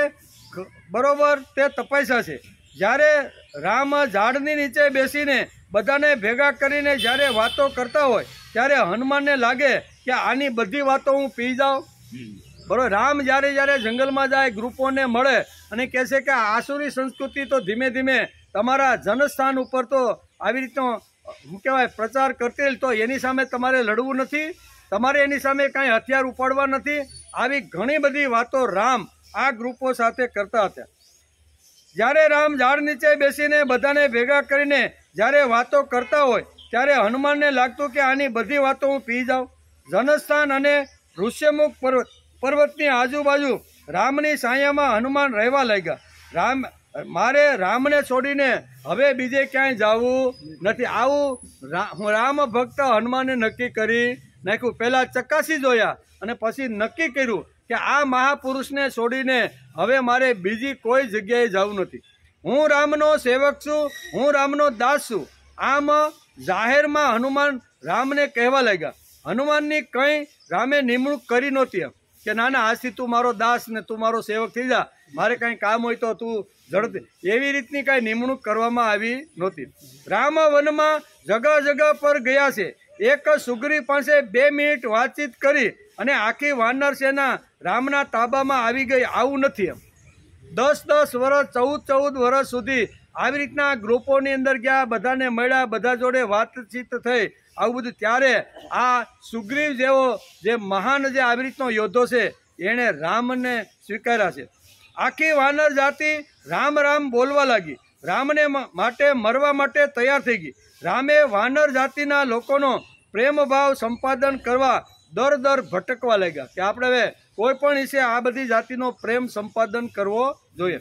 બરોબર તે તપાસ્યા છે. જ્યારે રામ ઝાડની નીચે બેસીને બધાને ભેગા કરીને જ્યારે વાતો કરતા હોય ત્યારે હનુમાનને લાગે કે આની બધી વાતો હું પી જાઉં. બરોબર. રામ જ્યારે જ્યારે જંગલમાં જાય, ગ્રુપોને મળે અને કહે છે કે આસુરી સંસ્કૃતિ તો ધીમે ધીમે તમારા જનસ્થાન ઉપર તો આવી રીતનો શું કહેવાય પ્રચાર કરતી, તો એની સામે તમારે લડવું નથી, તમારે એની સામે કાંઈ હથિયાર ઉપાડવા નથી. આવી ઘણી બધી વાતો રામ આ ગ્રુપો સાથે કરતા હતા. જ્યારે રામ ઝાડ નીચે બેસીને બધાને ભેગા કરીને જ્યારે વાતો કરતા હોય ત્યારે હનુમાનને લાગતું કે આની બધી વાતો હું પી જાઉં. જનસ્થાન અને ઋષ્યમુખ પર્વતની આજુબાજુ રામની છાયામાં હનુમાન રહેવા લાગ્યા. મારે રામને છોડીને હવે બીજે ક્યાંય જવું નથી. આવું રામ ભક્ત હનુમાને નક્કી કરી નાખ્યું. પહેલાં ચકાસી જોયા અને પછી નક્કી કર્યું કે આ મહાપુરુષને છોડીને હવે મારે બીજી કોઈ જગ્યાએ જવું નથી. હું રામનો સેવક છું, હું રામનો દાસ છું. આમ જાહેરમાં હનુમાન રામને કહેવા લાગ્યા. હનુમાનની કંઈ રામે નિમણૂક કરી નહોતી એમ કે ના ના આજથી તું મારો દાસ ને તું મારો સેવક થઈ જા, મારે કાંઈ કામ હોય તો તું ઝડપથી, એવી રીતની કાંઈ નિમણૂક કરવામાં આવી નહોતી. રામ વનમાં જગા જગા પર ગયા છે. એક સુગ્રી પાસે 2 મિનિટ વાતચીત કરી અને આખી વાનર સેના રામના તાબામાં આવી ગઈ. આવું નથી એમ. 10-10 વર્ષ 14-14 વર્ષ સુધી આવી રીતના ગ્રુપોની અંદર ગયા, બધાને મળ્યા, બધા જોડે વાતચીત થઈ, આવું બધું. ત્યારે આ સુગ્રીવ જેવો જે મહાન જે આવી રીતનો યોદ્ધો છે એણે રામને સ્વીકાર્યા છે. આખી વાનર જાતિ રામ રામ બોલવા લાગી, રામને માટે મરવા માટે તૈયાર થઈ ગઈ. રામે વાનર જાતિના લોકોનો પ્રેમભાવ સંપાદન કરવા દર ભટકવા લાગ્યા કે આપણે હવે કોઈ પણ વિશે આ બધી જાતિનો પ્રેમ સંપાદન કરવો જોઈએ.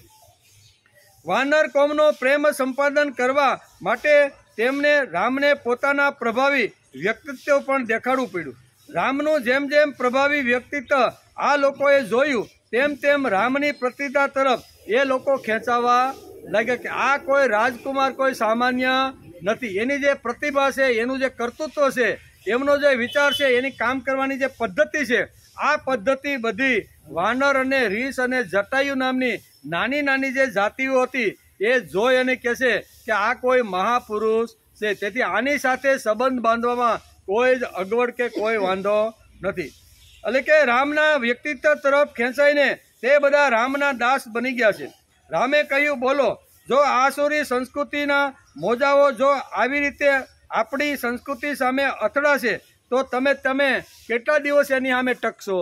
વાનર કોમનો પ્રેમ સંપાદન કરવા માટે તેમને રામને પોતાના પ્રભાવી વ્યક્તિત્વ પણ દેખાડવું પડ્યું. રામનું જેમ જેમ પ્રભાવી વ્યક્તિત્વ આ લોકોએ જોયું તેમ તેમ રામની પ્રતિષ્ઠા તરફ એ લોકો ખેંચાવા લાગ્યા કે આ કોઈ રાજકુમાર કોઈ સામાન્ય નથી. એની જે પ્રતિભા છે, એનું જે કર્તૃત્વ છે, એમનો જે વિચાર છે, એની કામ કરવાની જે પદ્ધતિ છે, આ પદ્ધતિ બધી વાનર અને રીસ અને જટાયુ નામની નાની નાની જે જાતિઓ હતી એ જોઈ અને કહે છે કે આ કોઈ મહાપુરુષ છે, તેથી આની સાથે સંબંધ બાંધવામાં કોઈ જ અગવડ કે કોઈ વાંધો નથી. એટલે કે રામના વ્યક્તિત્વ તરફ ખેંચાઈને તે બધા રામના દાસ બની ગયા છે. રામે કહ્યું, બોલો, જો આસુરી સંસ્કૃતિના મોજાઓ જો આવી રીતે આપણી સંસ્કૃતિ સામે અથડાશે તો તમે કેટલા દિવસ એની સામે ટકશો?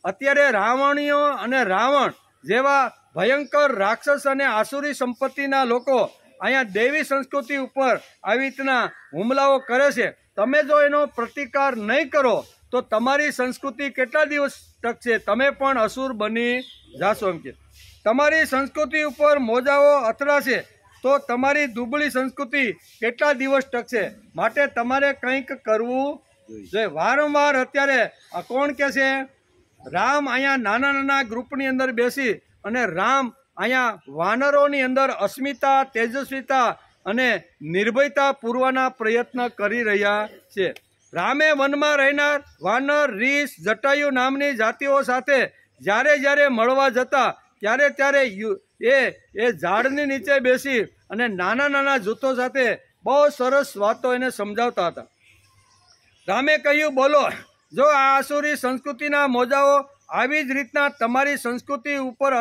અત્યારે રાવણીઓ અને રાવણ જેવા ભયંકર રાક્ષસ અને આસુરી સંપત્તિના લોકો અહીંયા દેવી સંસ્કૃતિ ઉપર આવી રીતના હુમલાઓ કરે છે. તમે જો એનો પ્રતિકાર નહીં કરો તો તમારી સંસ્કૃતિ કેટલા દિવસ ટકશે? તમે પણ અસુર બની જાશો એમ કે. તમારી સંસ્કૃતિ ઉપર મોજાઓ અથડાશે તો તમારી દુબળી સંસ્કૃતિ કેટલા દિવસ ટકશે? માટે તમારે કંઈક કરવું જોઈએ. વારંવાર અત્યારે કોણ કહે છે? રામ અહીંયા નાના નાના ગ્રુપની અંદર બેસી અને રામ અહીંયા વાનરોની અંદર અસ્મિતા, તેજસ્વીતા અને નિર્ભયતા પૂરવાના પ્રયત્ન કરી રહ્યા છે. રામે વનમાં રહેનાર વાનર, રીસ, જટાયુ નામની જાતિઓ સાથે જ્યારે જ્યારે મળવા જતા ત્યારે એ ઝાડની નીચે બેસી અને નાના નાના જૂથો સાથે બહુ સરસ વાતો એને સમજાવતા હતા. રામે કહ્યું, બોલો, જો આ આસુરી સંસ્કૃતિના મોજાઓ આવી જ રીતના તમારી સંસ્કૃતિ ઉપર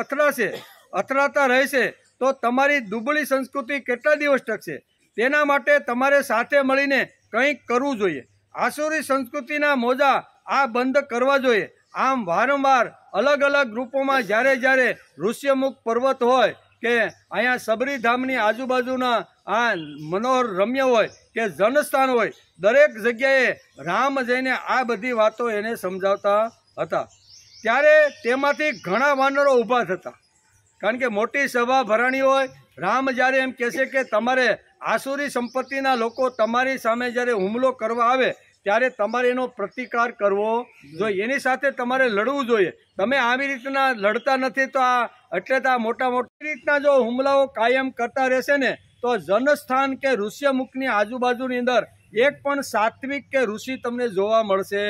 અથડાતા રહેશે તો તમારી દુબળી સંસ્કૃતિ કેટલા દિવસ ટકશે? તેના માટે તમારે સાથે મળીને કંઈક કરવું જોઈએ. આસુરી સંસ્કૃતિના મોજા આ બંધ કરવા જોઈએ. આમ વારંવાર અલગ અલગ ગ્રુપોમાં જ્યારે ઋષ્યમુખ પર્વત હોય કે અહીંયા સબરીધામની આજુબાજુના આ મનોહર રમ્ય હોય કે જનસ્થાન હોય, દરેક જગ્યાએ રામ જઈને આ બધી વાતો એને સમજાવતા હતા ત્યારે તેમાંથી ઘણા વાનરો ઊભા થતા, કારણ કે મોટી સભા ભરાણી હોય. રામ જ્યારે એમ કહેશે કે તમારે આસુરી સંપત્તિના લોકો તમારી સામે જ્યારે હુમલો કરવા આવે ત્યારે તમારે એનો પ્રતિકાર કરવો જોઈએ, એની સાથે તમારે લડવું જોઈએ. તમે આવી રીતના લડતા નથી તો આ મોટા રીતના જો હુમલાઓ કાયમ કરતા રહેશે ને તો જનસ્થાન કે ઋષ્યમુખની આજુબાજુની અંદર એક પણ સાત્વિક કે ઋષિ તમને જોવા મળશે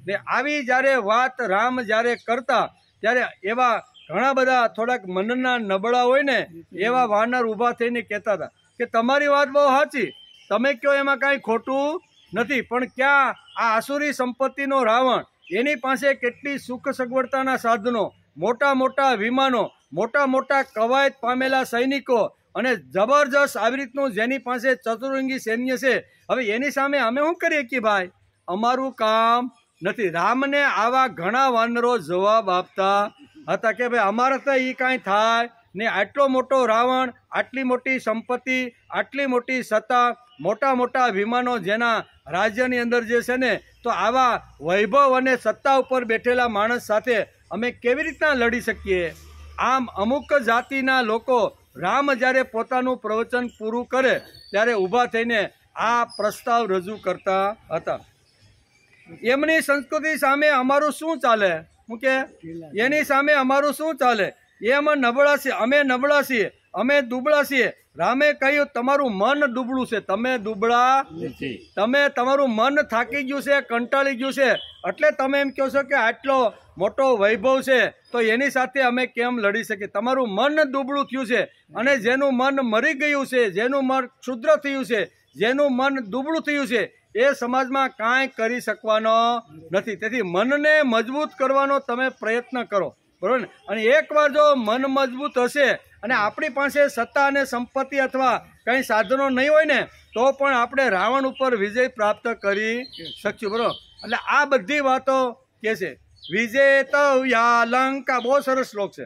ને. આવી જ્યારે વાત રામ જ્યારે કરતા ત્યારે એવા ઘણા બધા થોડાક મનના નબળા હોય ને એવા વાનર ઊભા થઈને કહેતા હતા કે તમારી વાત બહુ સાચી, તમે કહો એમાં કાંઈ ખોટું નથી, પણ ક્યાં આ આસુરી સંપત્તિનો રાવણ, એની પાસે કેટલી સુખ સગવડતાના સાધનો, મોટા મોટા વિમાનો, મોટા મોટા કવાયત પામેલા સૈનિકો અને જબરજસ્ત આવી રીતનું જેની પાસે ચતુરંગી સૈન્ય છે. હવે એની સામે અમે શું કરીએ કે ભાઈ અમારું કામ નથી. રામને આવા ઘણા વાનરો જવાબ આપતા હતા કે ભાઈ અમારે તો એ કાંઈ થાય ને, આટલો મોટો રાવણ, આટલી મોટી સંપત્તિ, આટલી મોટી સત્તા, મોટા મોટા વિમાનો જેના રાજ્યની અંદર જે છે ને, તો આવા વૈભવ અને સત્તા ઉપર બેઠેલા માણસ સાથે અમે કેવી રીતના લડી શકીએ. આમ અમુક જાતિના લોકો રામ જ્યારે પોતાનું પ્રવચન પૂરું કરે ત્યારે ઊભા થઈને આ પ્રસ્તાવ રજૂ કરતા હતા. એમની સંસ્કૃતિ સામે અમારું શું ચાલે? હું કે એની સામે અમારું શું ચાલે? એમ નબળા છે, અમે નબળા છીએ, અમે દુબળા છીએ. રામે કહ્યું તમારું મન દુબળું છે, તમે દુબળા નથી, તમારું મન થાકી ગયું છે, કંટાળી ગયું છે, એટલે તમે એમ કહો છો કે આટલો મોટો વૈભવ છે તો એની સાથે અમે કેમ લડી શકીએ. તમારું મન દુબળું થયું છે અને જેનું મન મરી ગયું છે, જેનું મન ક્ષુદ્ર થયું છે, જેનું મન દુબળું થયું છે એ સમાજમાં કાંઈ કરી શકવાનો નથી. તેથી મનને મજબૂત કરવાનો તમે પ્રયત્ન કરો, બરોબર ને. અને એકવાર જો મન મજબૂત હશે અને આપણી પાસે સત્તા અને સંપત્તિ અથવા કંઈ સાધનો નહીં હોય ને તો પણ આપણે રાવણ ઉપર વિજય પ્રાપ્ત કરી શકશું, બરોબર. એટલે આ બધી વાતો કે છે. વિજેતવ્યા લંકા, બહુ સરસ શ્લોક છે.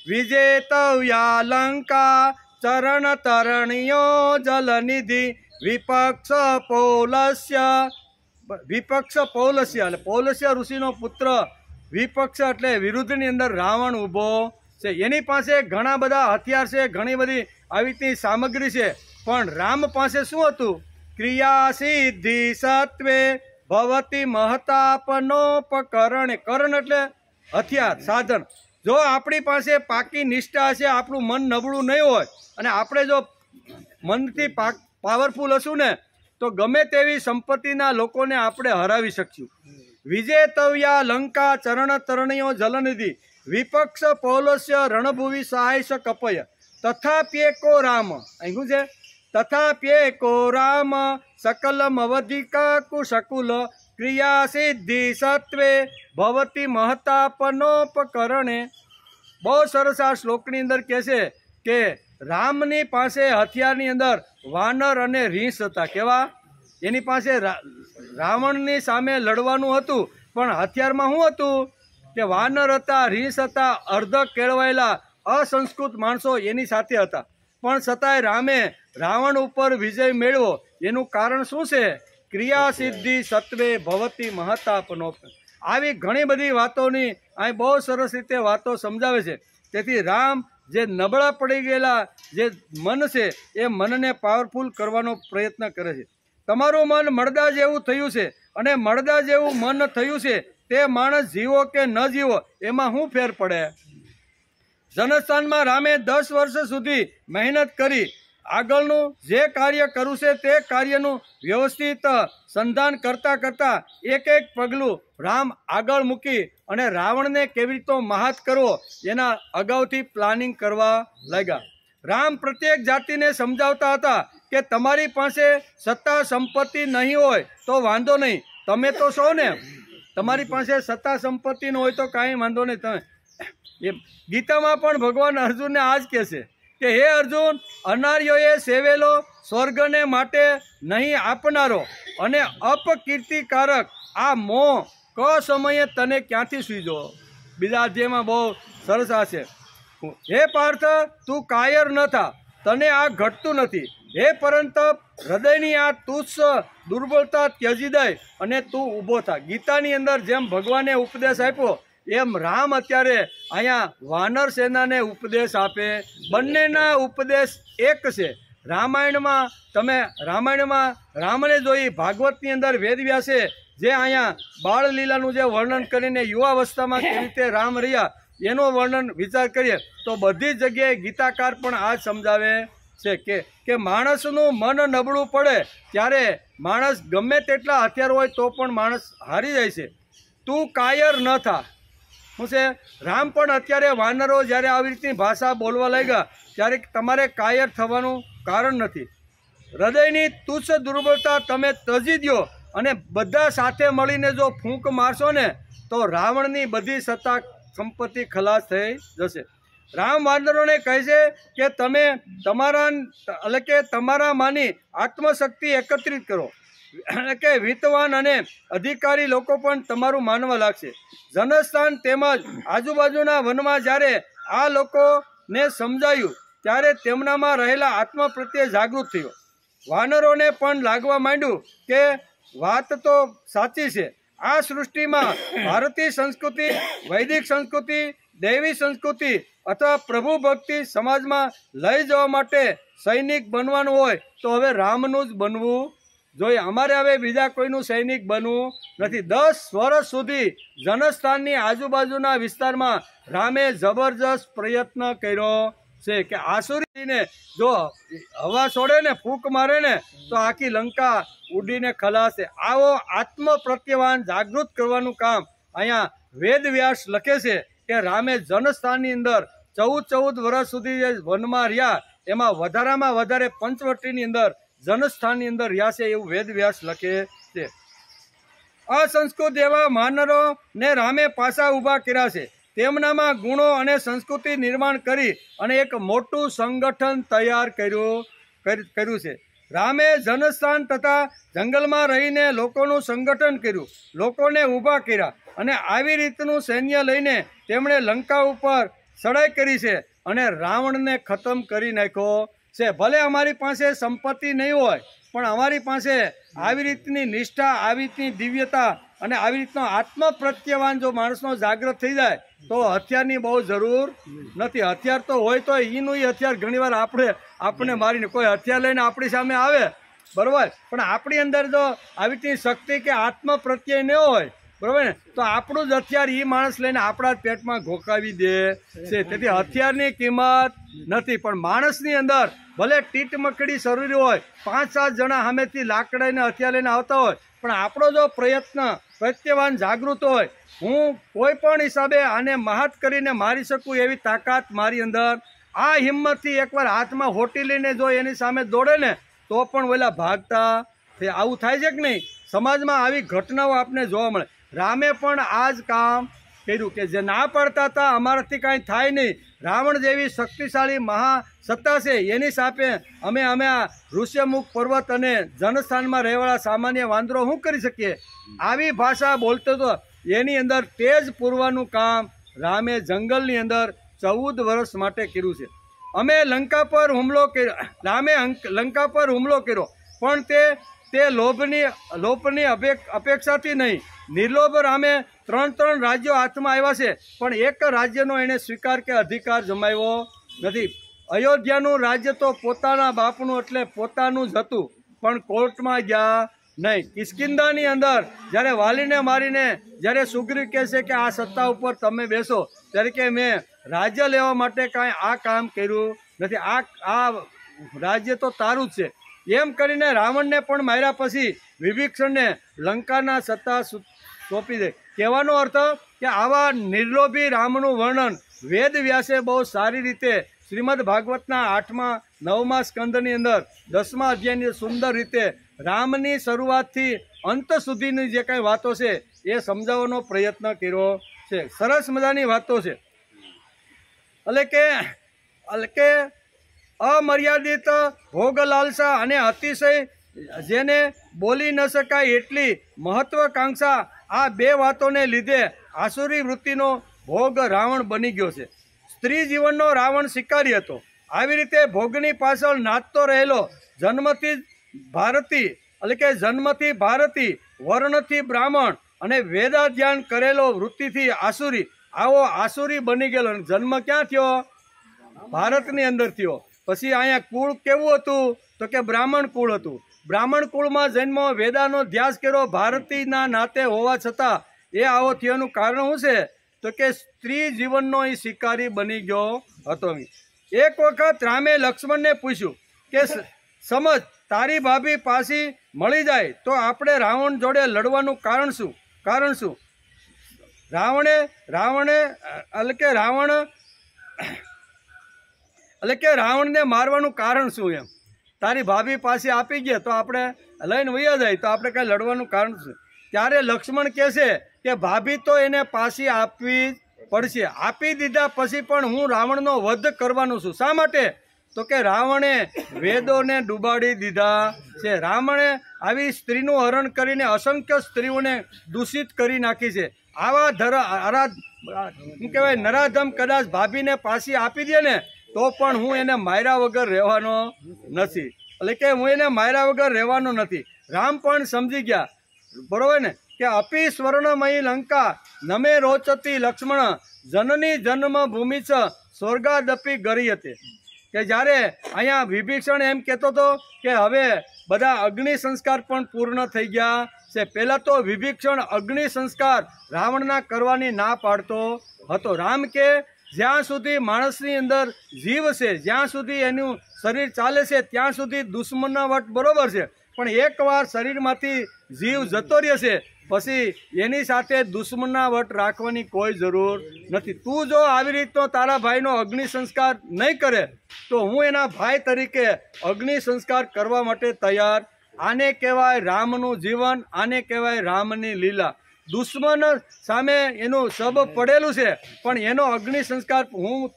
વિજેતવ્યા લંકા ચરણ તરણિયો જલનિધિ વિપક્ષ પૌલસ્ય એટલે પૌલસ્ય ઋષિનો પુત્ર વિપક્ષ એટલે વિરુદ્ધની અંદર રાવણ ઊભો છે. એની પાસે ઘણા બધા હથિયાર છે, ઘણી બધી આવી રીતની સામગ્રી છે, પણ રામ પાસે શું હતું? ક્રિયા સિદ્ધિ સત્વે ભવતી મહતાપનોપકરણે. કરણ એટલે હથિયાર, સાધન. જો આપણી પાસે પાકી નિષ્ઠા હશે, આપણું મન નબળું નહીં હોય અને આપણે જો મનથી પાવરફુલ હશું ને તો ગમે તેવી સંપત્તિના લોકોને આપણે હરાવી શકશું. વિજેતવ્યા લંકા ચરણ તરણિયો જલનિધિ વિપક્ષ પૌલસ્ય રણભૂવિ સહાય સ કપય તથાપ્યેકો રામ. અહીં શું છે? તથાપ્યેકો રામ સકલમ અવધિકા કુશકુલ ક્રિયા સિદ્ધિ સત્વે ભવતી મહતાપનોપકરણે. બહુ સરસ આ શ્લોકની અંદર કહે છે કે રામની પાસે હથિયારની અંદર વાનર અને રીંછ હતા. કેવા? એની પાસે રાવણની સામે લડવાનું હતું પણ હથિયારમાં શું હતું કે વાનર હતા, રીંછ હતા, અર્ધ કેળવાયેલા અસંસ્કૃત માણસો એની સાથે હતા. પણ છતાંય રામે રાવણ ઉપર વિજય મેળવો એનું કારણ શું છે? ક્રિયા સિદ્ધિ સત્વે ભવતી મહતાપનો. આવી ઘણી બધી વાતોની અહીં બહુ સરસ રીતે વાતો સમજાવે છે. તેથી રામ જે નબળા પડી ગયેલા જે મન છે એ મનને પાવરફુલ કરવાનો પ્રયત્ન કરે છે. તમારું મન મળદા જેવું થયું છે અને મળદા જેવું મન થયું છે તે માણસ જીવો કે ન જીવો એમાં શું ફેર પડે? જનસ્થાનમાં રામે 10 વર્ષ સુધી મહેનત કરી આગળનું જે કાર્ય કરવું છે તે કાર્યનું વ્યવસ્થિત સંધાન કરતા કરતા એક એક પગલું રામ આગળ મૂકી અને રાવણને કેવી રીતે મહાત કરવો એના અગાઉથી પ્લાનિંગ કરવા લાગ્યા. રામ પ્રત્યેક જાતિને સમજાવતા હતા કે તમારી પાસે સત્તા સંપત્તિ નહીં હોય તો વાંધો નહીં, તમે તો છો ને, તમારી પાસે સત્તા સંપત્તિ ન હોય તો કાંઈ વાંધો નહીં. તમે એ ગીતામાં પણ ભગવાન અર્જુનને આ જ કહેશે કે હે અર્જુન, અનાર્યોએ સેવેલો સ્વર્ગને માટે નહીં આપનારો અને અપકીર્તિકારક આ મોહ ક સમયે તને ક્યાંથી સૂઝો. બીજા અધ્યાયમાં બહુ સરસ આ છે. હે પાર્થ, તું કાયર ન થા, તને આ ઘટતું નથી. હે પરંતુ હૃદયની આ તુચ્છ દુર્બળતા ત્યજી દે અને તું ઊભો થા. ગીતાની અંદર જેમ ભગવાને ઉપદેશ આપ્યો એમ રામ અત્યારે અહીંયા વાનર સેનાને ઉપદેશ આપે. બંનેના ઉપદેશ એક છે. રામાયણમાં રામને જોઈ ભાગવતની અંદર વેદવ્યાસે જે અહીંયા બાળલીલાનું જે વર્ણન કરીને યુવાવસ્થામાં કેવી રીતે રામ રહ્યા એનું વર્ણન વિચાર કરીએ તો બધી જગ્યાએ ગીતાકાર પણ આ સમજાવે છે કે માણસનું મન નબળું પડે ત્યારે માણસ ગમે તેટલા હથિયાર હોય તો પણ માણસ હારી જાય છે. તું કાયર ન થા. શું છે? રામ પણ અત્યારે વાનરો જ્યારે આવી રીતની ભાષા બોલવા લાગ્યા ત્યારે તમારે કાયર થવાનું કારણ નથી. હૃદયની તુચ્છ દુર્બળતા તમે તજી દો અને બધા સાથે મળીને જો ફૂંક મારશો ને તો રાવણની બધી સત્તા સંપત્તિ ખલાસ થઈ જશે. રામ વાનરોને કહે છે કે તમે તમારામાંની આત્મશક્તિ એકત્રિત કરો કે વિદ્વાન અને અધિકારી લોકો પણ તમારું માનવા લાગશે. જનસ્થાન તેમજ આજુબાજુના વનમાં જ્યારે આ લોકોને સમજાયું ત્યારે તેમનામાં રહેલા આત્મા પ્રત્યે જાગૃત થયો. વાનરોને પણ લાગવા માંડ્યું કે વાત તો સાચી છે. આ સૃષ્ટિમાં ભારતીય સંસ્કૃતિ, વૈદિક સંસ્કૃતિ, દૈવી સંસ્કૃતિ અથવા પ્રભુ ભક્તિ સમાજમાં લઈ જવા માટે સૈનિક બનવાનું હોય તો હવે રામનું જ બનવું જોઈએ. અમારે હવે બીજા કોઈનું સૈનિક બનવું નથી. 10 વર્ષ સુધી જનસ્થાનની આજુબાજુના વિસ્તારમાં રામે જબરજસ્ત પ્રયત્ન કર્યો છે કે આસુરીને જો હવા છોડે ને ફૂંક મારે ને તો આખી લંકા ઉડીને ખલાસ છે. આવો આત્મ પ્રત્યવાન જાગૃત કરવાનું કામ અહીંયા વેદવ્યાસ લખે છે કે રામે જનસ્થાનની અંદર 14 વર્ષ સુધી જે વનમાં રહ્યા એમાં વધારામાં વધારે પંચવટીની અંદર જનસ્થાનની અંદર રહ્યા છે એવું વેદવ્યાસ લખે છે. અસંસ્કૃત એવા માનરોને રામે પાછા ઊભા કર્યા છે. તેમનામાં ગુણો અને સંસ્કૃતિ નિર્માણ કરી અને એક મોટું સંગઠન તૈયાર કર્યું છે. રામે જનસ્થાન તથા જંગલમાં રહીને લોકોનું સંગઠન કર્યું, લોકોને ઊભા કર્યા અને આવી રીતનું સૈન્ય લઈને તેમણે લંકા ઉપર ચડાઈ કરી છે અને રાવણને ખતમ કરી નાખ્યો છે. ભલે અમારી પાસે સંપત્તિ નહીં હોય પણ અમારી પાસે આવી રીતની નિષ્ઠા, આવી રીતની દિવ્યતા અને આવી રીતનો આત્મ પ્રત્યવાન જો માણસનો જાગૃત થઈ જાય તો હથિયારની બહુ જરૂર નથી. હથિયાર તો હોય તો એનું હથિયાર ઘણીવાર આપણે મારીને કોઈ હથિયાર લઈને આપણી સામે આવે બરાબર, પણ આપણી અંદર જો આવી રીતની શક્તિ કે આત્મ પ્રત્યય ન હોય બરાબર ને તો આપણું જ હથિયાર એ માણસ લઈને આપણા જ પેટમાં ઘોકાવી દે છે. તેથી હથિયારની કિંમત નથી, પણ માણસની અંદર ભલે ટીટમકડી શરીર હોય, 5-7 જણા સામેથી લાકડાઈને હથિયાર લઈને આવતા હોય, પણ આપણો જો પ્રત્યવાન જાગૃત હોય, હું કોઈ પણ હિસાબે આને મહાત કરીને મારી શકું એવી તાકાત મારી અંદર, આ હિંમતથી એકવાર હાથમાં હોટી લઈને જો એની સામે દોડે ને તો પણ ઓલા ભાગતા. આવું થાય છે કે નહીં? સમાજમાં આવી ઘટનાઓ આપને જોવા મળે. રામે પણ આ જ કામ કર્યું કે જે ના પાડતા હતા અમારાથી કાંઈ થાય નહીં, રાવણ જેવી શક્તિશાળી મહાસત્તા છે એની સાપે અમે આ ઋષ્યમુખ પર્વત અને જનસ્થાનમાં રહેવાળા સામાન્ય વાંદરો શું કરી શકીએ? આવી ભાષા બોલતો હતો. એની અંદર તેજ પૂરવાનું કામ રામે જંગલની અંદર 14 વર્ષ માટે કર્યું છે. રામે લંકા પર હુમલો કર્યો પણ તે લોભની અપેક્ષાથી નહીં. નિર્લોભ રામે 3 રાજ્યો હાથમાં આવ્યા છે પણ એક રાજ્યનો એણે સ્વીકાર કે અધિકાર જમાવ્યો નથી. અયોધ્યાનું રાજ્ય તો પોતાના બાપનું એટલે પોતાનું જ હતું પણ કોર્ટમાં ગયા નહીં. કિષ્કિંધાની અંદર જ્યારે વાલીને મારીને જ્યારે સુગ્રીવ કહે છે કે આ સત્તા ઉપર તમે બેસો ત્યારે કે મેં રાજ્ય લેવા માટે કાંઈ આ કામ કર્યું નથી, આ રાજ્ય તો તારું જ છે એમ કરીને રાવણને પણ માર્યા પછી વિભીષણને લંકાના સત્તા સોંપી દે. કહેવાનો અર્થ કે આવા નિર્લોભી રામનું વર્ણન વેદ વ્યાસે બહુ સારી રીતે શ્રીમદ ભાગવતના 8મા 9મા સ્કંદની અંદર 10મા અધ્યાયની સુંદર રીતે રામની શરૂઆતથી અંત સુધીની જે કાંઈ વાતો છે એ સમજાવવાનો પ્રયત્ન કર્યો છે. સરસ મજાની વાતો છે. એટલે કે અમર્યાદિત ભોગ લાલસા અને અતિશય જેને બોલી ન શકાય એટલી મહત્વાકાંક્ષા, આ 2 વાતોને લીધે આસુરી વૃત્તિનો ભોગ રાવણ બની ગયો છે. સ્ત્રી જીવનનો રાવણ શિકારી હતો. આવી રીતે ભોગની પાછળ નાચતો રહેલો, જન્મથી ભારતી, વર્ણથી બ્રાહ્મણ અને વેદાધ્યાન કરેલો વૃત્તિથી આસુરી આવો આસુરી બની ગયેલો. જન્મ ક્યાં થયો? ભારતની અંદર થયો. પછી અહીંયા કુળ કેવું હતું? તો કે બ્રાહ્મણ કુળ હતું. બ્રાહ્મણ કુળમાં જન્મ, વેદાનો અધ્યાસ કર્યો, ભારતીના નાતે હોવા છતાં એ આવો થયાનું કારણ શું છે? તો કે સ્ત્રી જીવનનો એ શિકારી બની ગયો હતો. એક વખત રામે લક્ષ્મણને પૂછ્યું કે સમજ, તારી ભાભી પાછી મળી જાય તો આપણે રાવણ જોડે લડવાનું કારણ શું? રાવણને મારવાનું કારણ શું? એમ તારી ભાભી પાછી આપી ગયા તો આપણે લઈને વયા જાય તો આપણે કાંઈ લડવાનું કારણ શું? ત્યારે લક્ષ્મણ કહે છે કે ભાભી તો એને પાછી આપવી પડશે. આપી દીધા પછી પણ હું રાવણનો વધ કરવાનો છું. શા માટે? તો કે રાવણે વેદોને ડૂબાડી દીધા છે. રાવણે આવી સ્ત્રીનું હરણ કરીને અસંખ્ય સ્ત્રીઓને દૂષિત કરી નાખી છે. આવા શું કહેવાય, નરાધમ કદાચ ભાભીને પાછી આપી દે ને તો પણ હું એને માર્યા વગર રહેવાનો નથી. એટલે કે હું એને માર્યા વગર રહેવાનો નથી. રામ પણ સમજી ગયા, બરોબર ને, કે અપી સ્વર્ણમયી લંકા નમે રોચતી લક્ષ્મણ જનની જન્મ ભૂમિ છ સ્વર્ગાદપી ગરી હતી. કે જ્યારે અહીંયા વિભીષણ એમ કહેતો હતો કે હવે બધા અગ્નિ સંસ્કાર પણ પૂર્ણ થઈ ગયા છે. પહેલાં તો વિભીષણ અગ્નિ સંસ્કાર રાવણના કરવાની ના પાડતો હતો. રામ કે જ્યાં સુધી માણસની અંદર જીવ છે, જ્યાં સુધી એનું શરીર ચાલે છે ત્યાં સુધી દુશ્મનના વટ બરોબર છે, પણ એકવાર શરીરમાંથી જીવ જતો રહે છે પછી એની સાથે દુશ્મનના વટ રાખવાની કોઈ જરૂર નથી. તું જો આવી રીતનો તારા ભાઈનો અગ્નિ સંસ્કાર નહીં કરે તો હું એના ભાઈ તરીકે અગ્નિ સંસ્કાર કરવા માટે તૈયાર. આને કહેવાય રામનું જીવન, આને કહેવાય રામની લીલા. દુશ્મન સામે એનું સબ પડેલું છે પણ એનો અગ્નિ સંસ્કાર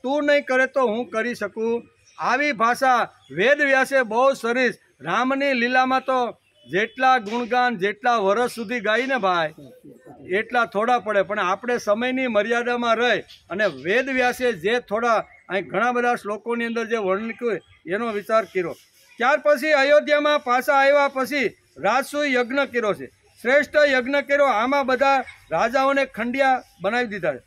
તું નહીં કરે તો હું કરી શકું. આવી ભાષા વેદ વ્યાસે બહુ સરસ. રામની લીલામાં તો જેટલા ગુણગાન જેટલા વર્ષ સુધી ગાઈને ભાઈ એટલા થોડા પડે, પણ આપણે સમયની મર્યાદામાં રહી અને વેદ વ્યાસે જે થોડા અહીં ઘણા બધા શ્લોકોની અંદર જે વર્ણન કર્યું એનો વિચાર કર્યો. ત્યાર પછી અયોધ્યામાં પાછા આવ્યા પછી રાજસૂય યજ્ઞ કર્યો છે, શ્રેષ્ઠ યજ્ઞ કર્યો. આમાં બધા રાજાઓને ખંડિયા બનાવી દીધા છે.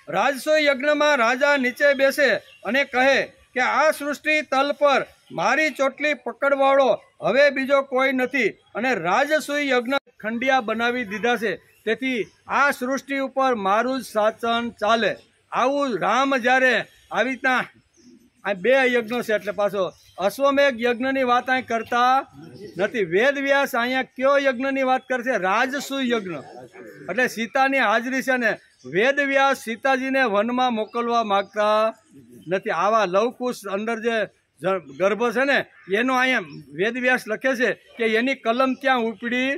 રાજસૂય યજ્ઞમાં રાજા નીચે બેસે અને કહે કે આ સૃષ્ટિ તલ પર મારી ચોટલી પકડવાળો હવે બીજો કોઈ નથી. અને રાજસૂય યજ્ઞ ખંડિયા બનાવી દીધા છે, તેથી આ સૃષ્ટિ ઉપર મારું જ શાસન ચાલે. આવું રામ જ્યારે આવી રીતના આ બે યજ્ઞો છે એટલે પાછો અશ્વમેઘ યજ્ઞની વાત અહીં કરતા નથી. વેદ વ્યાસ અહીંયા કયો યજ્ઞની વાત કરશે? રાજસૂય યજ્ઞ. એટલે સીતાની હાજરી છે ને વેદ વ્યાસ સીતાજીને વનમાં મોકલવા માગતા નથી. આવા લવકુશ અંદર જે ગર્ભ છે ને એનો અહીંયા વેદ વ્યાસ લખે છે કે એની કલમ ત્યાં ઉપડી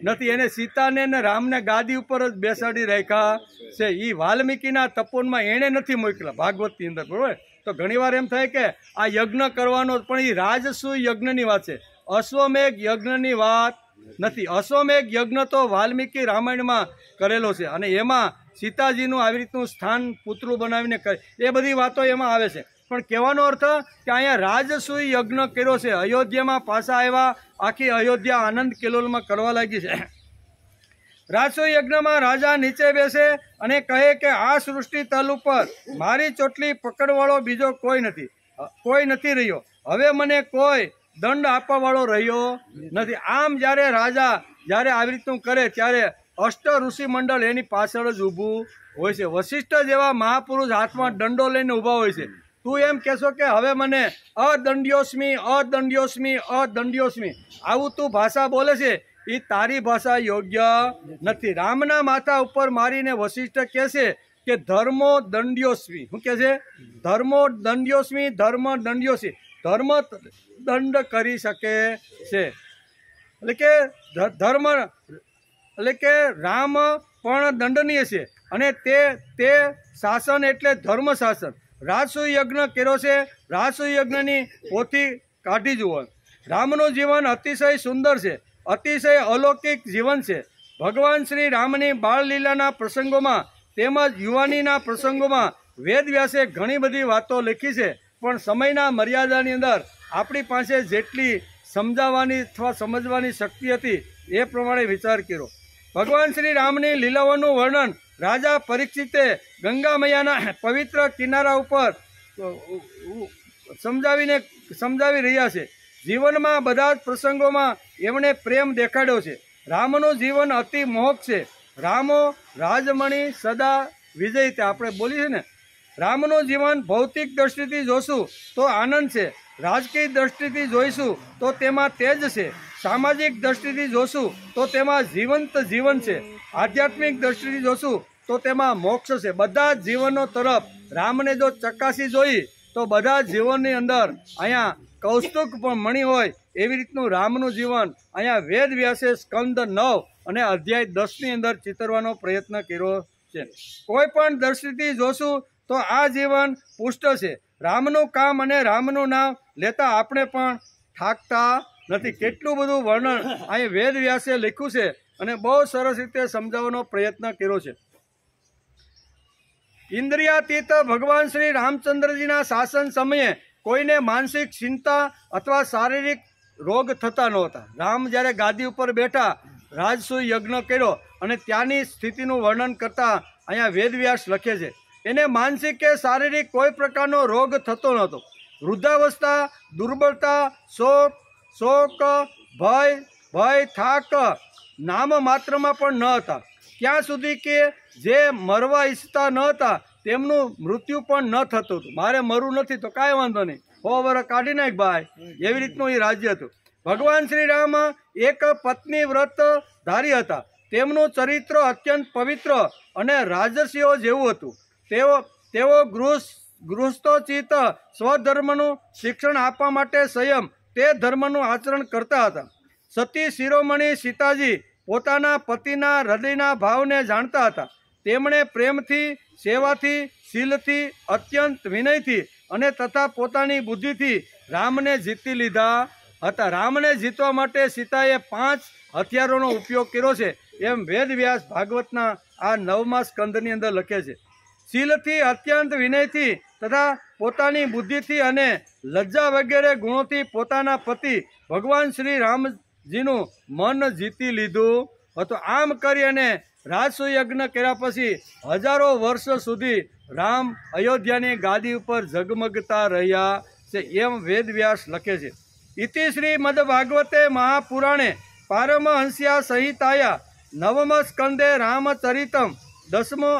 નથી. એને સીતાને ને રામને ગાદી ઉપર જ બેસાડી રાખ્યા છે. એ વાલ્મીકીના તપોનમાં એણે નથી મોકલા ભાગવતની અંદર, બરોબર. તો ઘણીવાર એમ થાય કે આ યજ્ઞ કરવાનો પણ એ રાજસૂય યજ્ઞની વાત છે, અશ્વમેઘ યજ્ઞની વાત નથી. અશ્વમેઘ યજ્ઞ તો વાલ્મીકી રામાયણમાં કરેલો છે અને એમાં સીતાજીનું આવી રીતનું સ્થાન પુતળું બનાવીને કરે એ બધી વાતો એમાં આવે છે. પણ કહેવાનો અર્થ કે અહીંયા રાજસૂય યજ્ઞ કર્યો છે. અયોધ્યામાં પાછા આવ્યા, આખી અયોધ્યા આનંદ કિલોલમાં કરવા લાગી છે. રાજસૂય યજ્ઞમાં રાજા નીચે બેસે અને કહે કે આ સૃષ્ટિ તલ ઉપર મારી ચોટલી પકડવાળો બીજો કોઈ નથી રહ્યો. હવે મને કોઈ દંડ આપવાવાળો રહ્યો નથી. આમ જ્યારે રાજા જ્યારે આવી રીતનું કરે ત્યારે અષ્ટ ઋષિ મંડળ એની પાછળ જ ઊભું હોય છે. વશિષ્ઠ જેવા મહાપુરુષ હાથમાં દંડો લઈને ઊભા હોય છે. તું એમ કહેશો કે હવે મને અદંડ્યોસ્મી આવું તું ભાષા બોલે છે, એ તારી ભાષા યોગ્ય નથી. રામના માથા ઉપર મારીને વશિષ્ઠ કહે છે કે ધર્મો દંડ્યોસ્મી. શું કહે છે? ધર્મો દંડ્યોસ્મી, ધર્મ દંડ્યોસ્મી. ધર્મ દંડ કરી શકે છે. એટલે કે ધર્મ એટલે કે રામ પણ દંડનીય છે અને તે શાસન એટલે ધર્મ શાસન. રાજસૂય યજ્ઞ કર્યો છે. રાજસૂય યજ્ઞની પોથી કાઢી જુઓ. રામનું જીવન અતિશય સુંદર છે, અતિશય અલૌકિક જીવન છે. ભગવાન શ્રી રામની બાળલીલાના પ્રસંગોમાં તેમજ યુવાનીના પ્રસંગોમાં વેદ વ્યાસે ઘણી બધી વાતો લખી છે, પણ સમયના મર્યાદાની અંદર આપણી પાસે જેટલી સમજાવવાની અથવા સમજવાની શક્તિ હતી એ પ્રમાણે વિચાર કર્યો. ભગવાન શ્રી રામની લીલાઓનું વર્ણન રાજા પરીક્ષિતે ગંગા મૈયાના પવિત્ર કિનારા ઉપર સમજાવી રહ્યા છે. જીવનમાં બધા જ પ્રસંગોમાં એમણે પ્રેમ દેખાડ્યો છે. રામનું જીવન અતિ મોહક છે. રામો રાજમણી સદા વિજય તે આપણે બોલીએ છીએ ને. રામનું જીવન ભૌતિક દ્રષ્ટિથી જોશું તો આનંદ છે, રાજકીય દ્રષ્ટિથી જોઈશું તો તેમાં તેજ છે, સામાજિક દ્રષ્ટિથી જોશું તો તેમાં જીવંત જીવન છે, આધ્યાત્મિક દ્રષ્ટિથી જોશું તો તેમાં મોક્ષ છે. બધા જ જીવનો તરફ રામને જો ચકાસી જોઈ તો બધા જીવનની અંદર અહીંયા કૌસ્તુક પણ મણી હોય એવી રીતનું રામનું જીવન અહીંયા વેદ વ્યાસે સ્કંદ 9 અને અધ્યાય 10ની અંદર ચિતરવાનો પ્રયત્ન કર્યો છે. કોઈ પણ દ્રષ્ટિથી જોશું તો આ જીવન પુષ્ટ છે. રામનું કામ અને રામનું નામ લેતા આપણે પણ થાકતા નથી. કેટલું બધું વર્ણન અહીં વેદ વ્યાસે લખ્યું છે અને બહુ સરસ રીતે સમજાવવાનો પ્રયત્ન કર્યો છે. ઇન્દ્રિયાતીત ભગવાન શ્રી રામચંદ્રજીના શાસન સમયે કોઈને માનસિક ચિંતા અથવા શારીરિક રોગ થતા નહોતા. રામ જ્યારે ગાદી ઉપર બેઠા, રાજસૂય યજ્ઞ કર્યો અને ત્યાંની સ્થિતિનું વર્ણન કરતા અહીંયા વેદવ્યાસ લખે છે. એને માનસિક કે શારીરિક કોઈ પ્રકારનો રોગ થતો નહોતો. વૃદ્ધાવસ્થા, દુર્બળતા, શોક, ભય, થાક નામ માત્રમાં પણ ન હતા. ત્યાં સુધી કે જે મરવા ઈચ્છતા ન હતા તેમનું મૃત્યુ પણ ન થતું હતું. મારે મરવું નથી તો કાંઈ વાંધો નહીં, 100 વર્ષ કાઢી નાખ ભાઈ, એવી રીતનું એ રાજ્ય હતું. ભગવાન શ્રી રામ એક પત્ની વ્રત ધારી હતા. તેમનું ચરિત્ર અત્યંત પવિત્ર અને રાજસીઓ જેવું હતું. તેઓ ગૃહસ્થોચિત સ્વધર્મનું શિક્ષણ આપવા માટે સંયમ તે ધર્મનું આચરણ કરતા હતા. સતી શિરોમણી સીતાજી પોતાના પતિના હૃદયના ભાવને જાણતા હતા. તેમણે પ્રેમથી, સેવાથી, શીલથી, અત્યંત વિનયથી અને તથા પોતાની બુદ્ધિથી રામને જીતી લીધા હતા. રામને જીતવા માટે સીતાએ 5 હથિયારોનો ઉપયોગ કર્યો છે એમ વેદવ્યાસ ભાગવતના આ 9મા સ્કંદની અંદર લખે છે. શીલથી, અત્યંત વિનયથી તથા પોતાની બુદ્ધિથી અને લજ્જા વગેરે ગુણોથી પોતાના પતિ ભગવાન શ્રી રામજીનું મન જીતી લીધું હતું. આમ કરી અને રાજસુયજ્ઞ કર્યા પછી હજારો વર્ષ સુધી રામ અયોધ્યાની ગાદી ઉપર ઝગમગતા રહ્યા છે એમ વેદવ્યાસ લખે છે. ઇતિ શ્રી મદ્ભાગવતે મહાપુરાણે પારમહંસ્યા સંહિતાયા 9મ સ્કંદે રામચરિતમ 10મો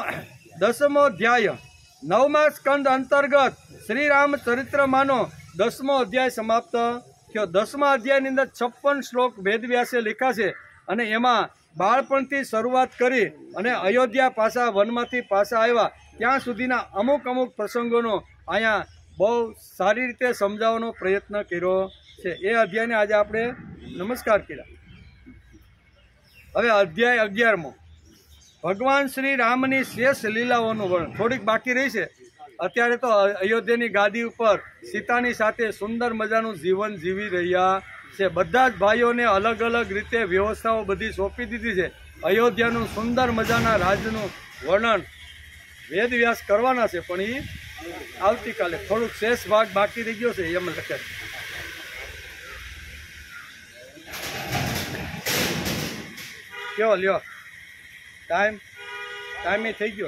અધ્યાય. 9મા સ્કંદ અંતર્ગત શ્રી રામચરિત્રમાંનો 10મો અધ્યાય સમાપ્ત થયો. 10મા અધ્યાયની અંદર 56 શ્લોક વેદવ્યાસે લખ્યા છે અને એમાં બાળપણથી શરૂઆત કરી અને અયોધ્યા પાછા વનમાંથી પાછા આવ્યા ત્યાં સુધીના અમુક પ્રસંગોનો અહીંયા બહુ સારી રીતે સમજાવવાનો પ્રયત્ન કર્યો છે. એ અધ્યાયને આજે આપણે નમસ્કાર કર્યા. હવે અધ્યાય 11મો ભગવાન શ્રી રામની શેષ લીલાઓનું વર્ણન. થોડીક બાકી રહી છે. અત્યારે તો અયોધ્યાની ગાદી ઉપર સીતાની સાથે સુંદર મજાનું જીવન જીવી રહ્યા છે. બધા જ ભાઈઓને અલગ અલગ રીતે વ્યવસ્થાઓ બધી સોંપી દીધી છે. અયોધ્યાનું સુંદર મજાના રાજનું વર્ણન વેદવ્યાસ કરવાના છે પણ એ આવતીકાલે. થોડુંક શેષ ભાગ બાકી રહી ગયો છે એમ લખે છે. કેવો લ્યો ટાઈમે થઈ ગયો.